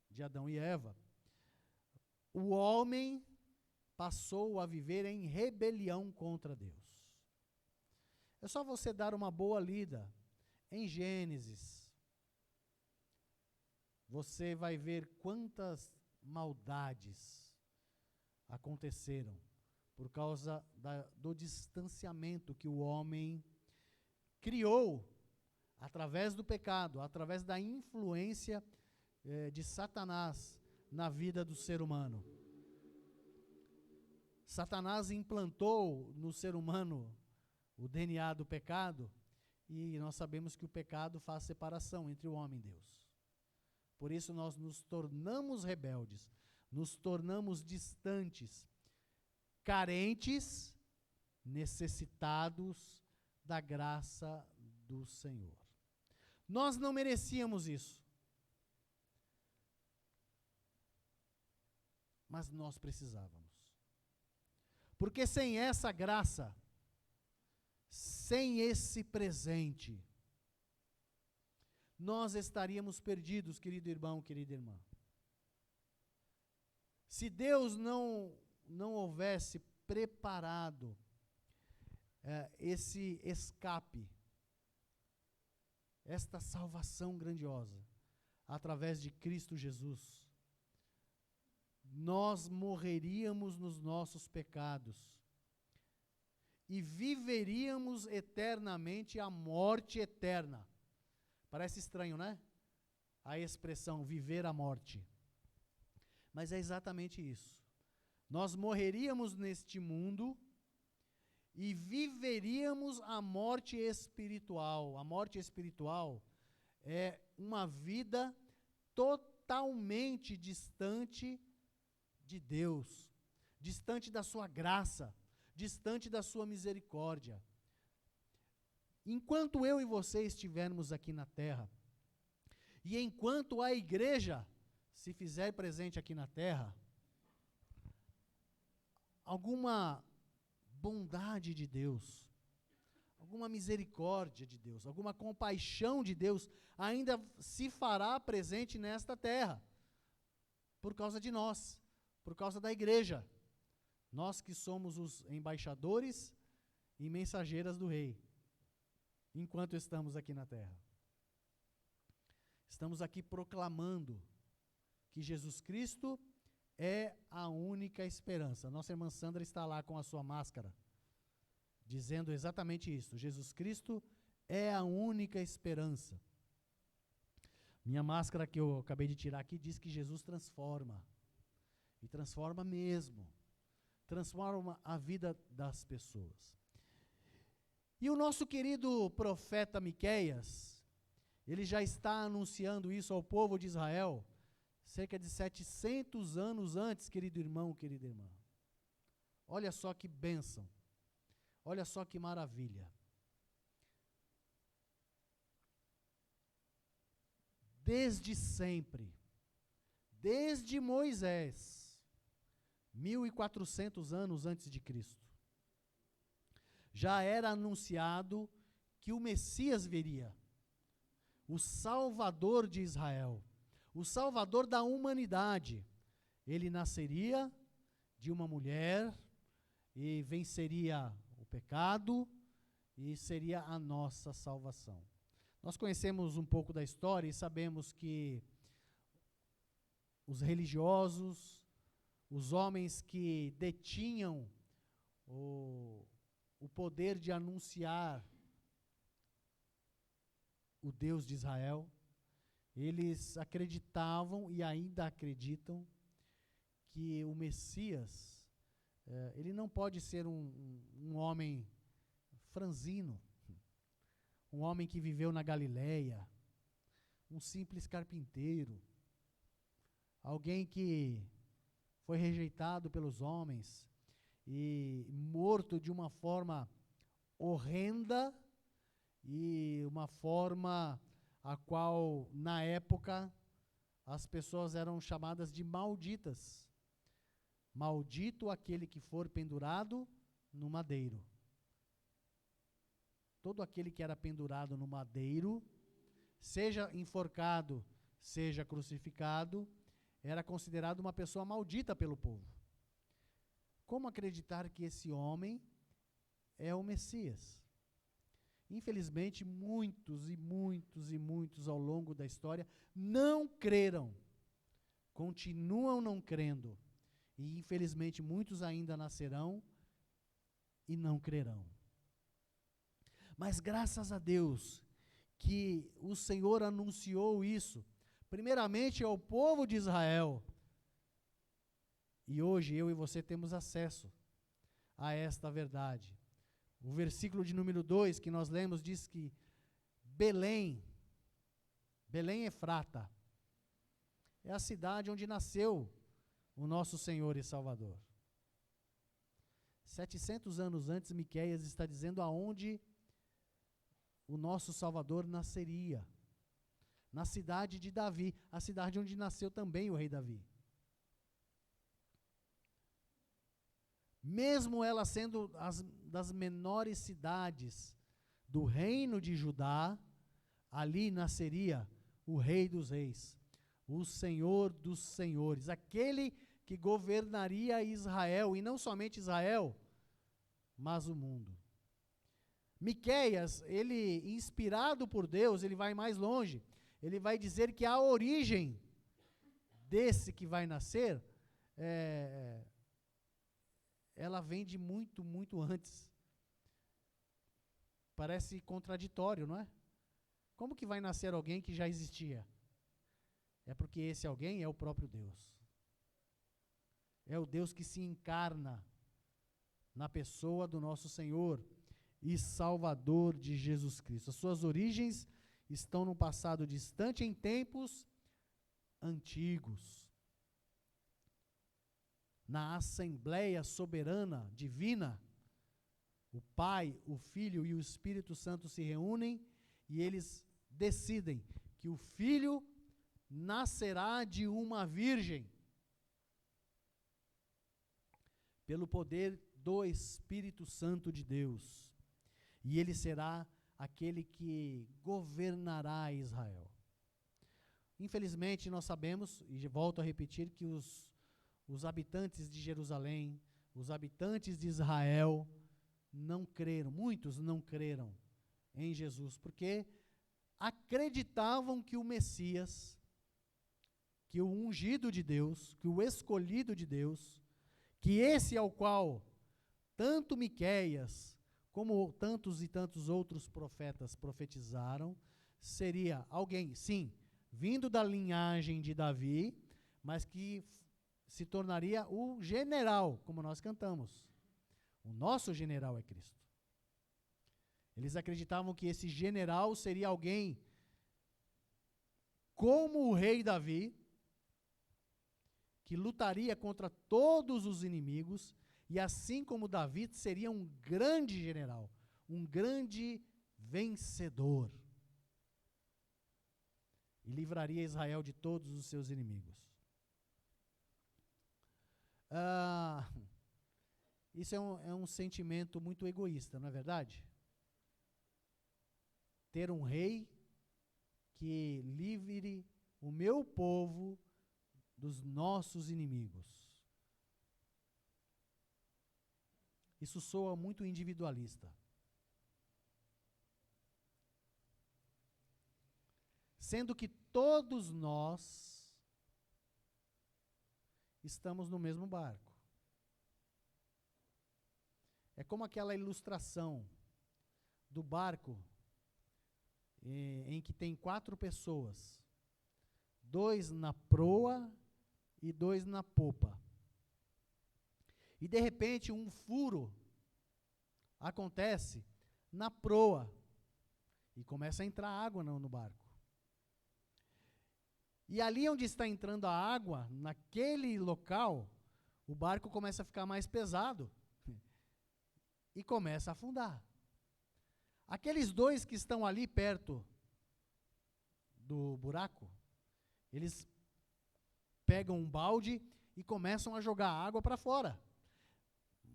de Adão e Eva, o homem passou a viver em rebelião contra Deus. É só você dar uma boa lida em Gênesis. Você vai ver quantas maldades aconteceram por causa do distanciamento que o homem criou através do pecado, através da influência de Satanás na vida do ser humano. Satanás implantou no ser humano o DNA do pecado, e nós sabemos que o pecado faz separação entre o homem e Deus. Por isso nós nos tornamos rebeldes, nos tornamos distantes, carentes, necessitados da graça do Senhor. Nós não merecíamos isso, mas nós precisávamos. Porque sem essa graça, sem esse presente, nós estaríamos perdidos, querido irmão, querida irmã. Se Deus não houvesse preparado esse escape, esta salvação grandiosa, através de Cristo Jesus, nós morreríamos nos nossos pecados e viveríamos eternamente a morte eterna. Parece estranho, né? A expressão viver a morte. Mas é exatamente isso. Nós morreríamos neste mundo e viveríamos a morte espiritual. A morte espiritual é uma vida totalmente distante de Deus, distante da sua graça, distante da sua misericórdia. Enquanto eu e você estivermos aqui na terra, E enquanto a igreja se fizer presente aqui na terra, alguma bondade de Deus, alguma misericórdia de Deus, alguma compaixão de Deus ainda se fará presente nesta terra, por causa de nós, por causa da igreja. Nós que somos os embaixadores e mensageiras do Rei, enquanto estamos aqui na terra. Estamos aqui proclamando que Jesus Cristo é a única esperança. Nossa irmã Sandra está lá com a sua máscara, dizendo exatamente isso. Jesus Cristo é a única esperança. Minha máscara que eu acabei de tirar aqui diz que Jesus transforma. E transforma mesmo. Transforma a vida das pessoas. E o nosso querido profeta Miqueias, ele já está anunciando isso ao povo de Israel, cerca de 700 anos antes, querido irmão, querida irmã. Olha só que bênção. Olha só que maravilha. Desde sempre, desde Moisés, 1400 anos antes de Cristo, já era anunciado que o Messias viria, o Salvador de Israel, o Salvador da humanidade. Ele nasceria de uma mulher e venceria o pecado e seria a nossa salvação. Nós conhecemos um pouco da história e sabemos que os religiosos, os homens que detinham o poder de anunciar o Deus de Israel, eles acreditavam e ainda acreditam que o Messias, ele não pode ser um homem franzino, um homem que viveu na Galileia, um simples carpinteiro, alguém que foi rejeitado pelos homens e morto de uma forma horrenda e uma forma a qual, na época, as pessoas eram chamadas de malditas. Maldito aquele que for pendurado no madeiro. Todo aquele que era pendurado no madeiro, seja enforcado, seja crucificado, era considerado uma pessoa maldita pelo povo. Como acreditar que esse homem é o Messias? Infelizmente, muitos e muitos e muitos ao longo da história não creram, continuam não crendo, e infelizmente muitos ainda nascerão e não crerão. Mas graças a Deus que o Senhor anunciou isso, primeiramente ao povo de Israel, e hoje eu e você temos acesso a esta verdade. O versículo de número 2 que nós lemos diz que Belém Efrata, é a cidade onde nasceu o nosso Senhor e Salvador. 700 anos antes, Miqueias está dizendo aonde o nosso Salvador nasceria. Na cidade de Davi, a cidade onde nasceu também o rei Davi. Mesmo ela sendo das menores cidades do reino de Judá, ali nasceria o Rei dos Reis, o Senhor dos Senhores, aquele que governaria Israel, e não somente Israel, mas o mundo. Miqueias, ele, inspirado por Deus, ele vai mais longe, ele vai dizer que a origem desse que vai nascer, ela vem de muito, muito antes. Parece contraditório, não é? Como que vai nascer alguém que já existia? É porque esse alguém é o próprio Deus. É o Deus que se encarna na pessoa do nosso Senhor e Salvador de Jesus Cristo. As suas origens estão no passado distante, em tempos antigos. Na Assembleia Soberana Divina, o Pai, o Filho e o Espírito Santo se reúnem e eles decidem que o Filho nascerá de uma virgem, pelo poder do Espírito Santo de Deus, e ele será aquele que governará Israel. Infelizmente, nós sabemos, e volto a repetir, que os habitantes de Jerusalém, os habitantes de Israel, não creram, muitos não creram em Jesus, porque acreditavam que o Messias, que o ungido de Deus, que o escolhido de Deus, que esse ao qual tanto Miqueias, como tantos e tantos outros profetas profetizaram, seria alguém, sim, vindo da linhagem de Davi, mas que se tornaria o general, como nós cantamos. O nosso general é Cristo. Eles acreditavam que esse general seria alguém como o rei Davi, que lutaria contra todos os inimigos, e assim como Davi seria um grande general, um grande vencedor, e livraria Israel de todos os seus inimigos. Isso é um sentimento muito egoísta, não é verdade? Ter um rei que livre o meu povo dos nossos inimigos. Isso soa muito individualista. Sendo que todos nós estamos no mesmo barco. É como aquela ilustração do barco em que tem 4 pessoas, 2 na proa e 2 na popa. E de repente um furo acontece na proa e começa a entrar água no barco. E ali onde está entrando a água, naquele local, o barco começa a ficar mais pesado e começa a afundar. Aqueles 2 que estão ali perto do buraco, eles pegam um balde e começam a jogar água para fora.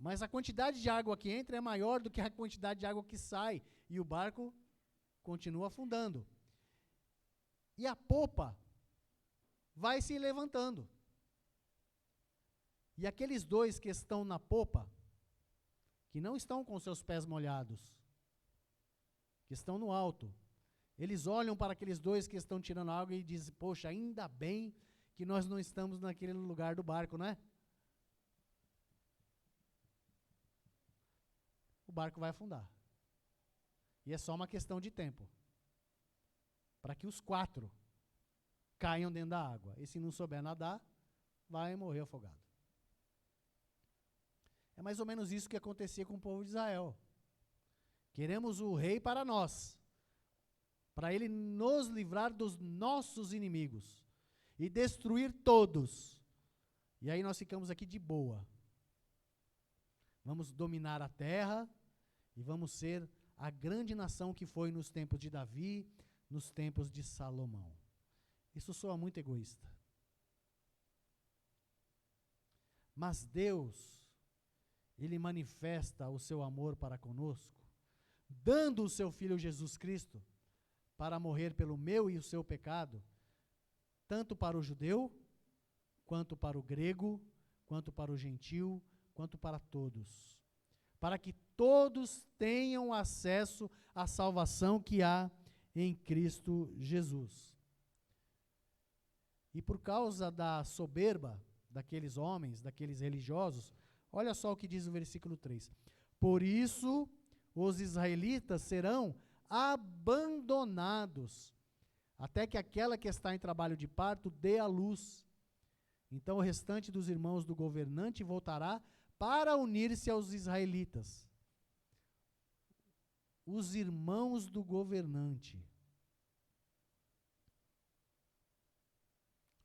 Mas a quantidade de água que entra é maior do que a quantidade de água que sai, e o barco continua afundando. E a popa vai se levantando. E aqueles 2 que estão na popa, que não estão com seus pés molhados, que estão no alto, eles olham para aqueles 2 que estão tirando água e dizem: poxa, ainda bem que nós não estamos naquele lugar do barco, não é? O barco vai afundar. E é só uma questão de tempo para que os 4 caiam dentro da água. E se não souber nadar, vai morrer afogado. É mais ou menos isso que acontecia com o povo de Israel. Queremos o rei para nós, para ele nos livrar dos nossos inimigos e destruir todos. E aí nós ficamos aqui de boa. Vamos dominar a terra e vamos ser a grande nação que foi nos tempos de Davi, nos tempos de Salomão. Isso soa muito egoísta. Mas Deus, Ele manifesta o seu amor para conosco, dando o seu Filho Jesus Cristo para morrer pelo meu e o seu pecado, tanto para o judeu, quanto para o grego, quanto para o gentil, quanto para todos, para que todos tenham acesso à salvação que há em Cristo Jesus. E por causa da soberba daqueles homens, daqueles religiosos, olha só o que diz o versículo 3. Por isso os israelitas serão abandonados, até que aquela que está em trabalho de parto dê à luz. Então o restante dos irmãos do governante voltará para unir-se aos israelitas. Os irmãos do governante.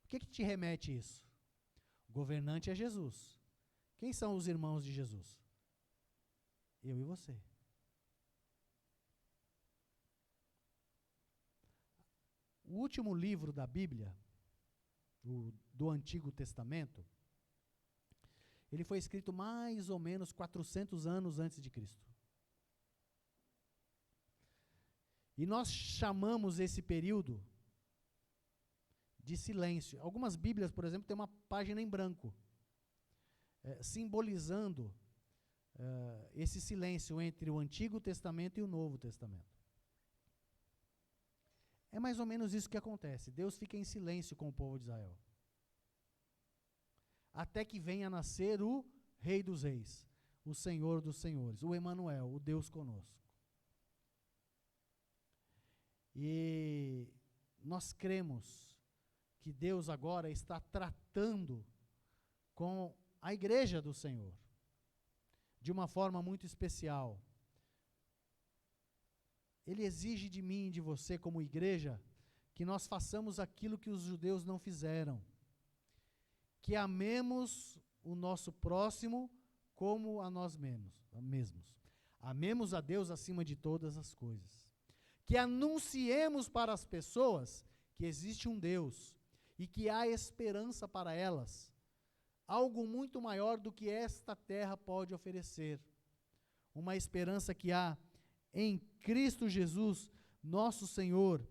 O que te remete isso? O governante é Jesus. Quem são os irmãos de Jesus? Eu e você. O último livro da Bíblia do Antigo Testamento, ele foi escrito mais ou menos 400 anos antes de Cristo. E nós chamamos esse período de silêncio. Algumas Bíblias, por exemplo, têm uma página em branco, simbolizando esse silêncio entre o Antigo Testamento e o Novo Testamento. É mais ou menos isso que acontece. Deus fica em silêncio com o povo de Israel, até que venha a nascer o Rei dos Reis, o Senhor dos Senhores, o Emanuel, o Deus conosco. E nós cremos que Deus agora está tratando com a igreja do Senhor de uma forma muito especial. Ele exige de mim e de você, como igreja, que nós façamos aquilo que os judeus não fizeram, que amemos o nosso próximo como a nós mesmos. Amemos a Deus acima de todas as coisas. Que anunciemos para as pessoas que existe um Deus e que há esperança para elas, algo muito maior do que esta terra pode oferecer. Uma esperança que há em Cristo Jesus, nosso Senhor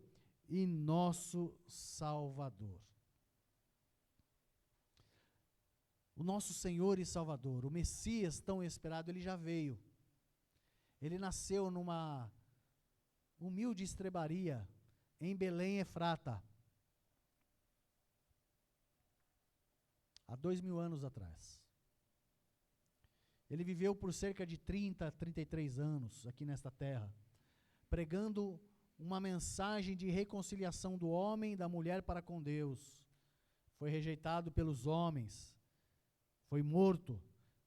e nosso Salvador. O nosso Senhor e Salvador, o Messias tão esperado, ele já veio. Ele nasceu numa humilde estrebaria em Belém, Efrata, há 2000 anos atrás. Ele viveu por cerca de 33 anos aqui nesta terra, pregando uma mensagem de reconciliação do homem e da mulher para com Deus. Foi rejeitado pelos homens, foi morto,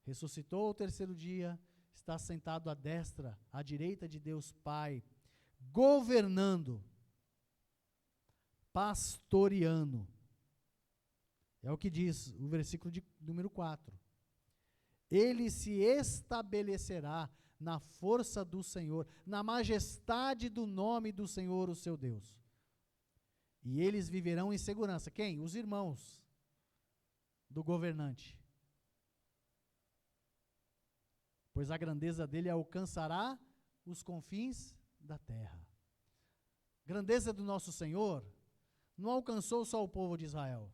ressuscitou ao terceiro dia, está sentado à destra, à direita de Deus Pai, governando, pastoreando. É o que diz o versículo número 4. Ele se estabelecerá na força do Senhor, na majestade do nome do Senhor, o seu Deus. E eles viverão em segurança. Quem? Os irmãos do governante. Pois a grandeza dele alcançará os confins da terra. Grandeza do nosso Senhor não alcançou só o povo de Israel.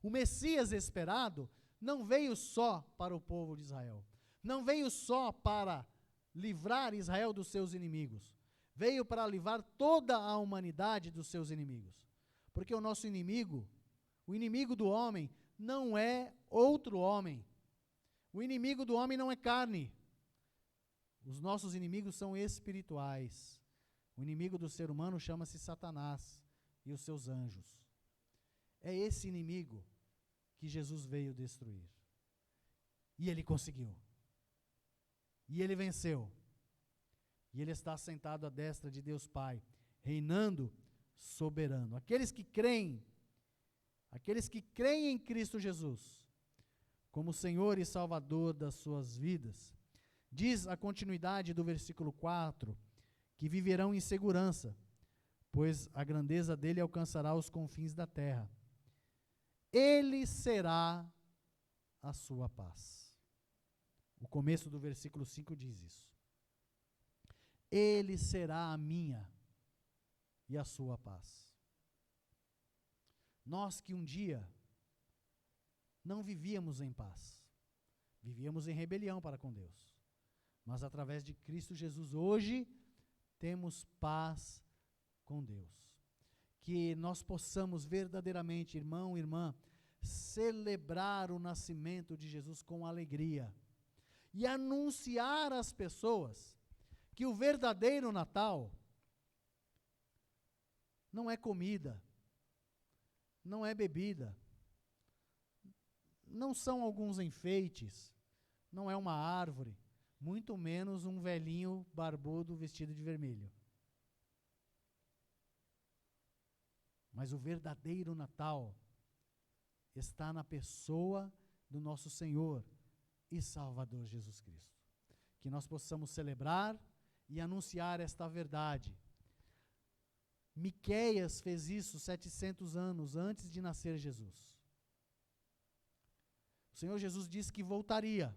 O Messias esperado não veio só para o povo de Israel. Não veio só para livrar Israel dos seus inimigos. Veio para livrar toda a humanidade dos seus inimigos. Porque o nosso inimigo, o inimigo do homem, não é outro homem. O inimigo do homem não é carne. Os nossos inimigos são espirituais. O inimigo do ser humano chama-se Satanás e os seus anjos. É esse inimigo que Jesus veio destruir. E ele conseguiu. E ele venceu. E ele está sentado à destra de Deus Pai, reinando soberano. Aqueles que creem em Cristo Jesus, como Senhor e Salvador das suas vidas, diz a continuidade do versículo 4, que viverão em segurança, pois a grandeza dele alcançará os confins da terra. Ele será a sua paz. O começo do versículo 5 diz isso. Ele será a minha e a sua paz. Nós que um dia não vivíamos em paz, vivíamos em rebelião para com Deus, mas através de Cristo Jesus hoje temos paz com Deus. Que nós possamos verdadeiramente, irmão e irmã, celebrar o nascimento de Jesus com alegria e anunciar às pessoas que o verdadeiro Natal não é comida, não é bebida, não são alguns enfeites, não é uma árvore, muito menos um velhinho barbudo vestido de vermelho. Mas o verdadeiro Natal está na pessoa do nosso Senhor e Salvador Jesus Cristo. Que nós possamos celebrar e anunciar esta verdade. Miqueias fez isso 700 anos antes de nascer Jesus. O Senhor Jesus disse que voltaria.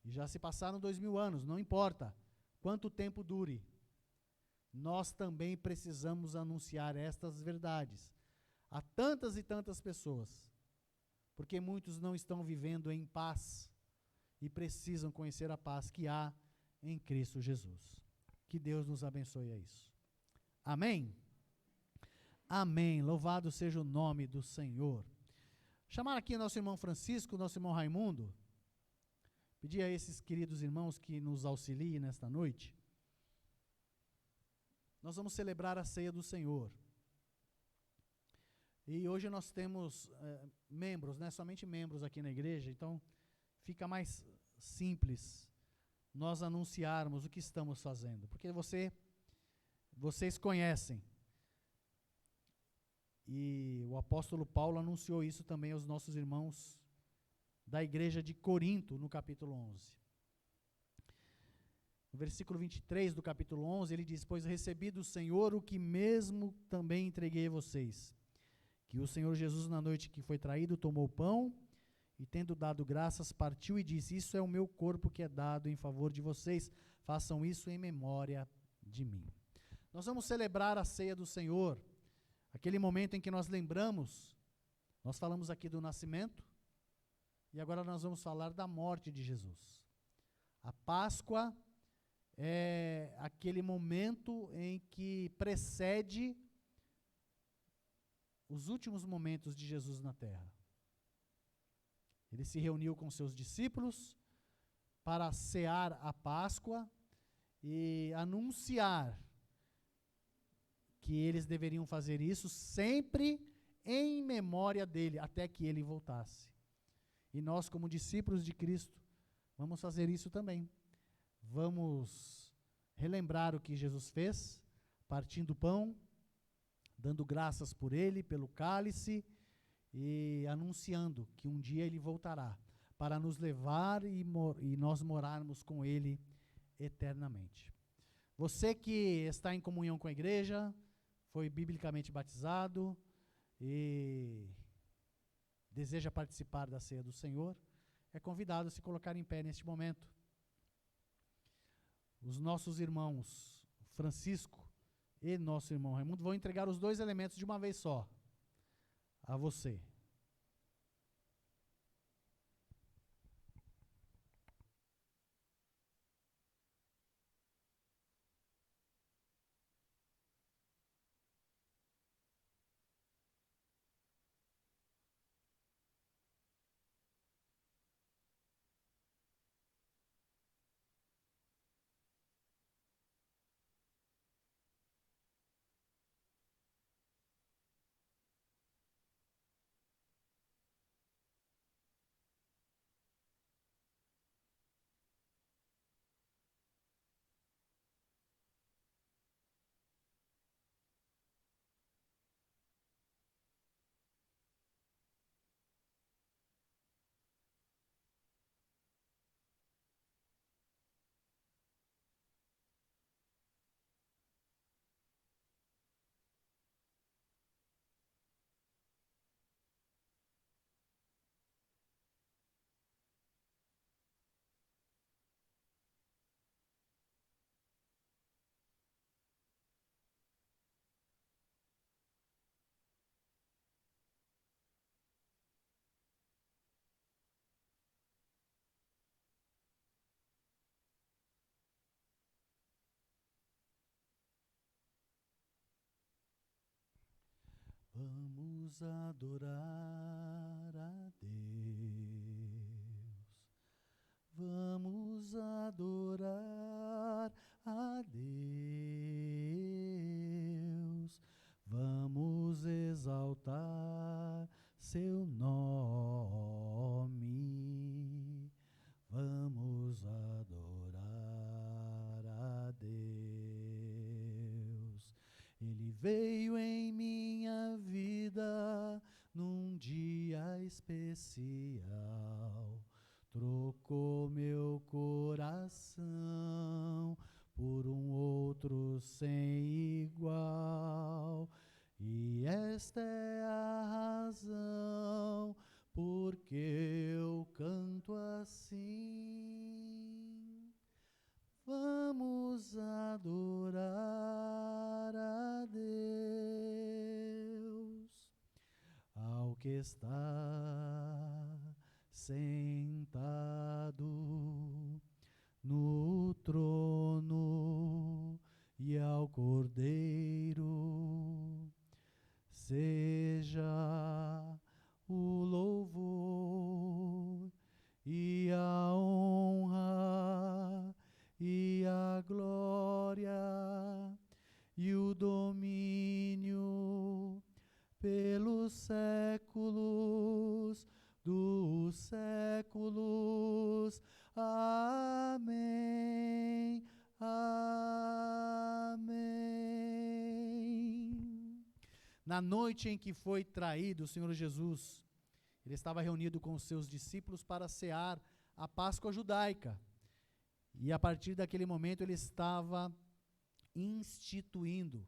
E já se passaram 2000 anos, não importa quanto tempo dure. Nós também precisamos anunciar estas verdades a tantas e tantas pessoas, porque muitos não estão vivendo em paz e precisam conhecer a paz que há em Cristo Jesus. Que Deus nos abençoe a isso. Amém? Amém. Louvado seja o nome do Senhor. Chamar aqui nosso irmão Francisco, nosso irmão Raimundo. Pedir a esses queridos irmãos que nos auxiliem nesta noite. Nós vamos celebrar a ceia do Senhor. E hoje nós temos membros, somente membros aqui na igreja, então fica mais simples nós anunciarmos o que estamos fazendo, porque vocês conhecem. E o apóstolo Paulo anunciou isso também aos nossos irmãos da igreja de Corinto, no capítulo 11. No versículo 23 do capítulo 11, ele diz: pois recebi do Senhor o que mesmo também entreguei a vocês, que o Senhor Jesus, na noite que foi traído, tomou o pão, e tendo dado graças, partiu e disse: isso é o meu corpo que é dado em favor de vocês, façam isso em memória de mim. Nós vamos celebrar a ceia do Senhor, aquele momento em que nós lembramos, nós falamos aqui do nascimento, e agora nós vamos falar da morte de Jesus. A Páscoa é aquele momento em que precede os últimos momentos de Jesus na terra. Ele se reuniu com seus discípulos para cear a Páscoa e anunciar que eles deveriam fazer isso sempre em memória dele, até que ele voltasse. E nós, como discípulos de Cristo, vamos fazer isso também. Vamos relembrar o que Jesus fez, partindo o pão, dando graças por ele, pelo cálice, e anunciando que um dia ele voltará, para nos levar e nós morarmos com ele eternamente. Você que está em comunhão com a igreja, foi biblicamente batizado e deseja participar da ceia do Senhor, é convidado a se colocar em pé neste momento. Os nossos irmãos Francisco e nosso irmão Raimundo vão entregar os dois elementos de uma vez só a você. Vamos adorar a Deus. Vamos adorar a Deus. Vamos exaltar seu nome. Vamos adorar a Deus. Ele veio em minha vida num dia especial, trocou meu coração por um outro sem igual. que está sentado no trono e ao Cordeiro seja o louvor e a honra e a glória e o domínio pelos séculos dos séculos. Amém. Amém. Na noite em que foi traído o Senhor Jesus, ele estava reunido com os seus discípulos para cear a Páscoa judaica. E a partir daquele momento ele estava instituindo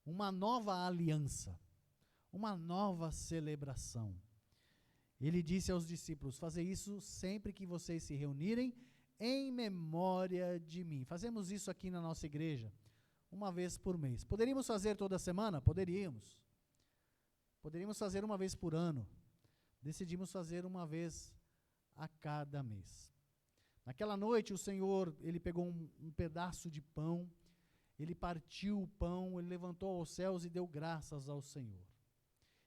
uma nova aliança, uma nova celebração. Ele disse aos discípulos: fazei isso sempre que vocês se reunirem em memória de mim. Fazemos isso aqui na nossa igreja, uma vez por mês. Poderíamos fazer toda semana? Poderíamos. Poderíamos fazer uma vez por ano. Decidimos fazer uma vez a cada mês. Naquela noite o Senhor, ele pegou um pedaço de pão, ele partiu o pão, ele levantou aos céus e deu graças ao Senhor.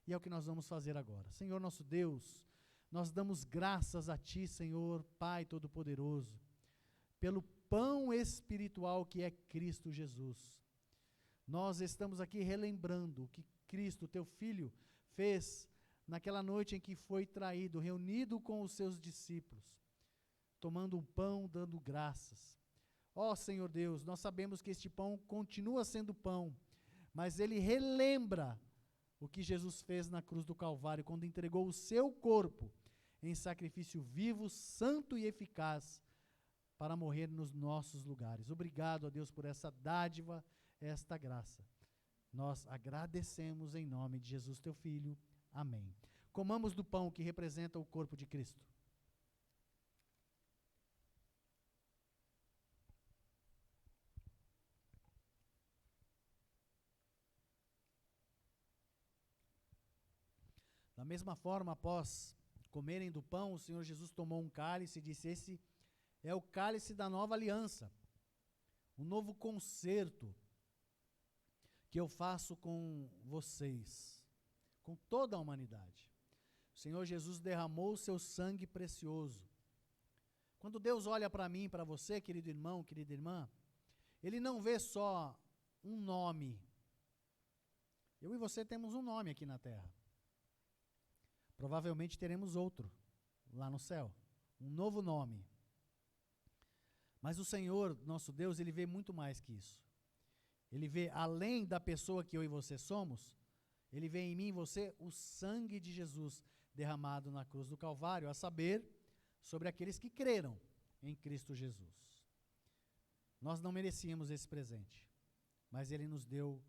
E é o que nós vamos fazer agora. Senhor nosso Deus, nós damos graças a Ti, Senhor, Pai Todo-Poderoso, pelo pão espiritual que é Cristo Jesus. Nós estamos aqui relembrando o que Cristo, Teu Filho, fez naquela noite em que foi traído, reunido com os seus discípulos, tomando um pão, dando graças. Ó Senhor Deus, nós sabemos que este pão continua sendo pão, mas ele relembra o que Jesus fez na cruz do Calvário, quando entregou o seu corpo em sacrifício vivo, santo e eficaz, para morrer nos nossos lugares. Obrigado a Deus por essa dádiva, esta graça. Nós agradecemos em nome de Jesus, Teu Filho. Amém. Comamos do pão que representa o corpo de Cristo. Da mesma forma, após comerem do pão, o Senhor Jesus tomou um cálice e disse: esse é o cálice da nova aliança, um novo concerto que eu faço com vocês, com toda a humanidade. O Senhor Jesus derramou o seu sangue precioso. Quando Deus olha para mim, para você, querido irmão, querida irmã, Ele não vê só um nome. Eu e você temos um nome aqui na terra. Provavelmente teremos outro lá no céu, um novo nome. Mas o Senhor, nosso Deus, Ele vê muito mais que isso. Ele vê, além da pessoa que eu e você somos, Ele vê em mim e você o sangue de Jesus derramado na cruz do Calvário, a saber, sobre aqueles que creram em Cristo Jesus. Nós não merecíamos esse presente, mas Ele nos deu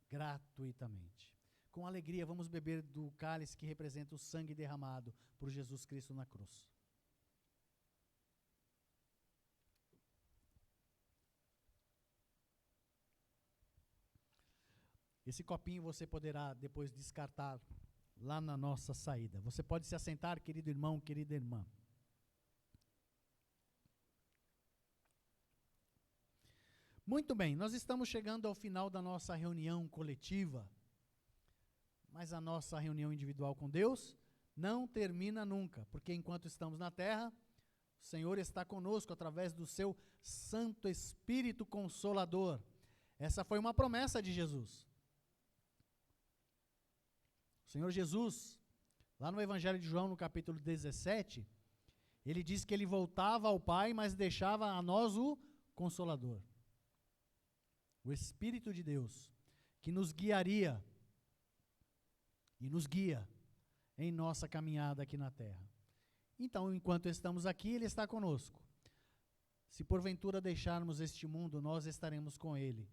gratuitamente. Com alegria, vamos beber do cálice que representa o sangue derramado por Jesus Cristo na cruz. Esse copinho você poderá depois descartar lá na nossa saída. Você pode se assentar, querido irmão, querida irmã. Muito bem, nós estamos chegando ao final da nossa reunião coletiva, mas a nossa reunião individual com Deus não termina nunca, porque enquanto estamos na terra, o Senhor está conosco através do seu Santo Espírito Consolador. Essa foi uma promessa de Jesus. O Senhor Jesus, lá no Evangelho de João, no capítulo 17, ele diz que ele voltava ao Pai, mas deixava a nós o Consolador, o Espírito de Deus, que nos guiaria e nos guia em nossa caminhada aqui na terra. Então, enquanto estamos aqui, Ele está conosco. Se porventura deixarmos este mundo, nós estaremos com Ele.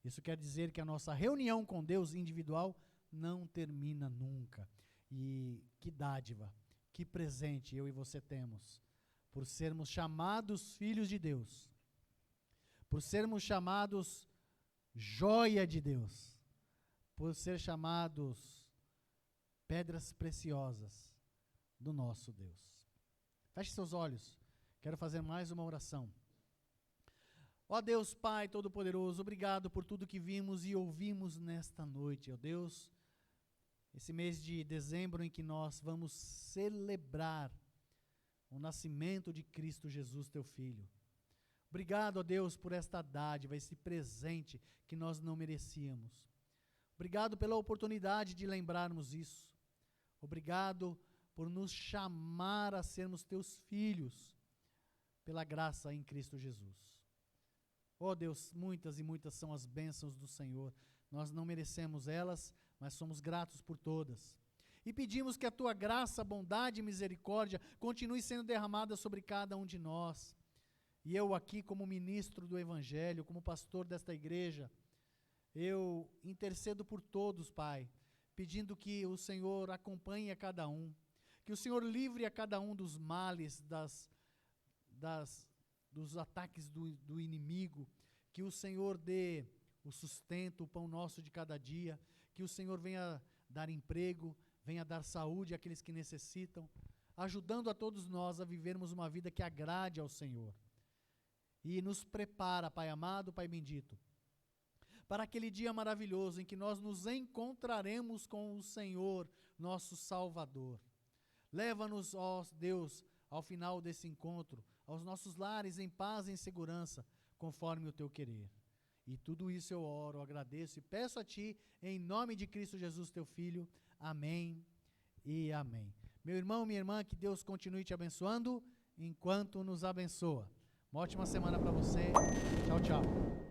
Isso quer dizer que a nossa reunião com Deus individual não termina nunca. E que dádiva, que presente eu e você temos, por sermos chamados filhos de Deus, por sermos chamados joia de Deus, por ser chamados pedras preciosas do nosso Deus. Feche seus olhos, quero fazer mais uma oração. Ó Deus Pai Todo-Poderoso, obrigado por tudo que vimos e ouvimos nesta noite, ó Deus, esse mês de dezembro em que nós vamos celebrar o nascimento de Cristo Jesus, teu Filho. Obrigado, ó Deus, por esta dádiva, esse presente que nós não merecíamos. Obrigado pela oportunidade de lembrarmos isso. Obrigado por nos chamar a sermos teus filhos, pela graça em Cristo Jesus. Ó Deus, muitas e muitas são as bênçãos do Senhor. Nós não merecemos elas, mas somos gratos por todas. E pedimos que a tua graça, bondade e misericórdia continue sendo derramada sobre cada um de nós. E eu aqui, como ministro do Evangelho, como pastor desta igreja, eu intercedo por todos, Pai, pedindo que o Senhor acompanhe a cada um, que o Senhor livre a cada um dos males, dos ataques do inimigo, que o Senhor dê o sustento, o pão nosso de cada dia, que o Senhor venha dar emprego, venha dar saúde àqueles que necessitam, ajudando a todos nós a vivermos uma vida que agrade ao Senhor. E nos prepara, Pai amado, Pai bendito, para aquele dia maravilhoso em que nós nos encontraremos com o Senhor, nosso Salvador. Leva-nos, ó Deus, ao final desse encontro, aos nossos lares em paz e em segurança, conforme o teu querer. E tudo isso eu oro, agradeço e peço a Ti, em nome de Cristo Jesus, teu Filho. Amém e amém. Meu irmão, minha irmã, que Deus continue te abençoando enquanto nos abençoa. Uma ótima semana para você. Tchau, tchau.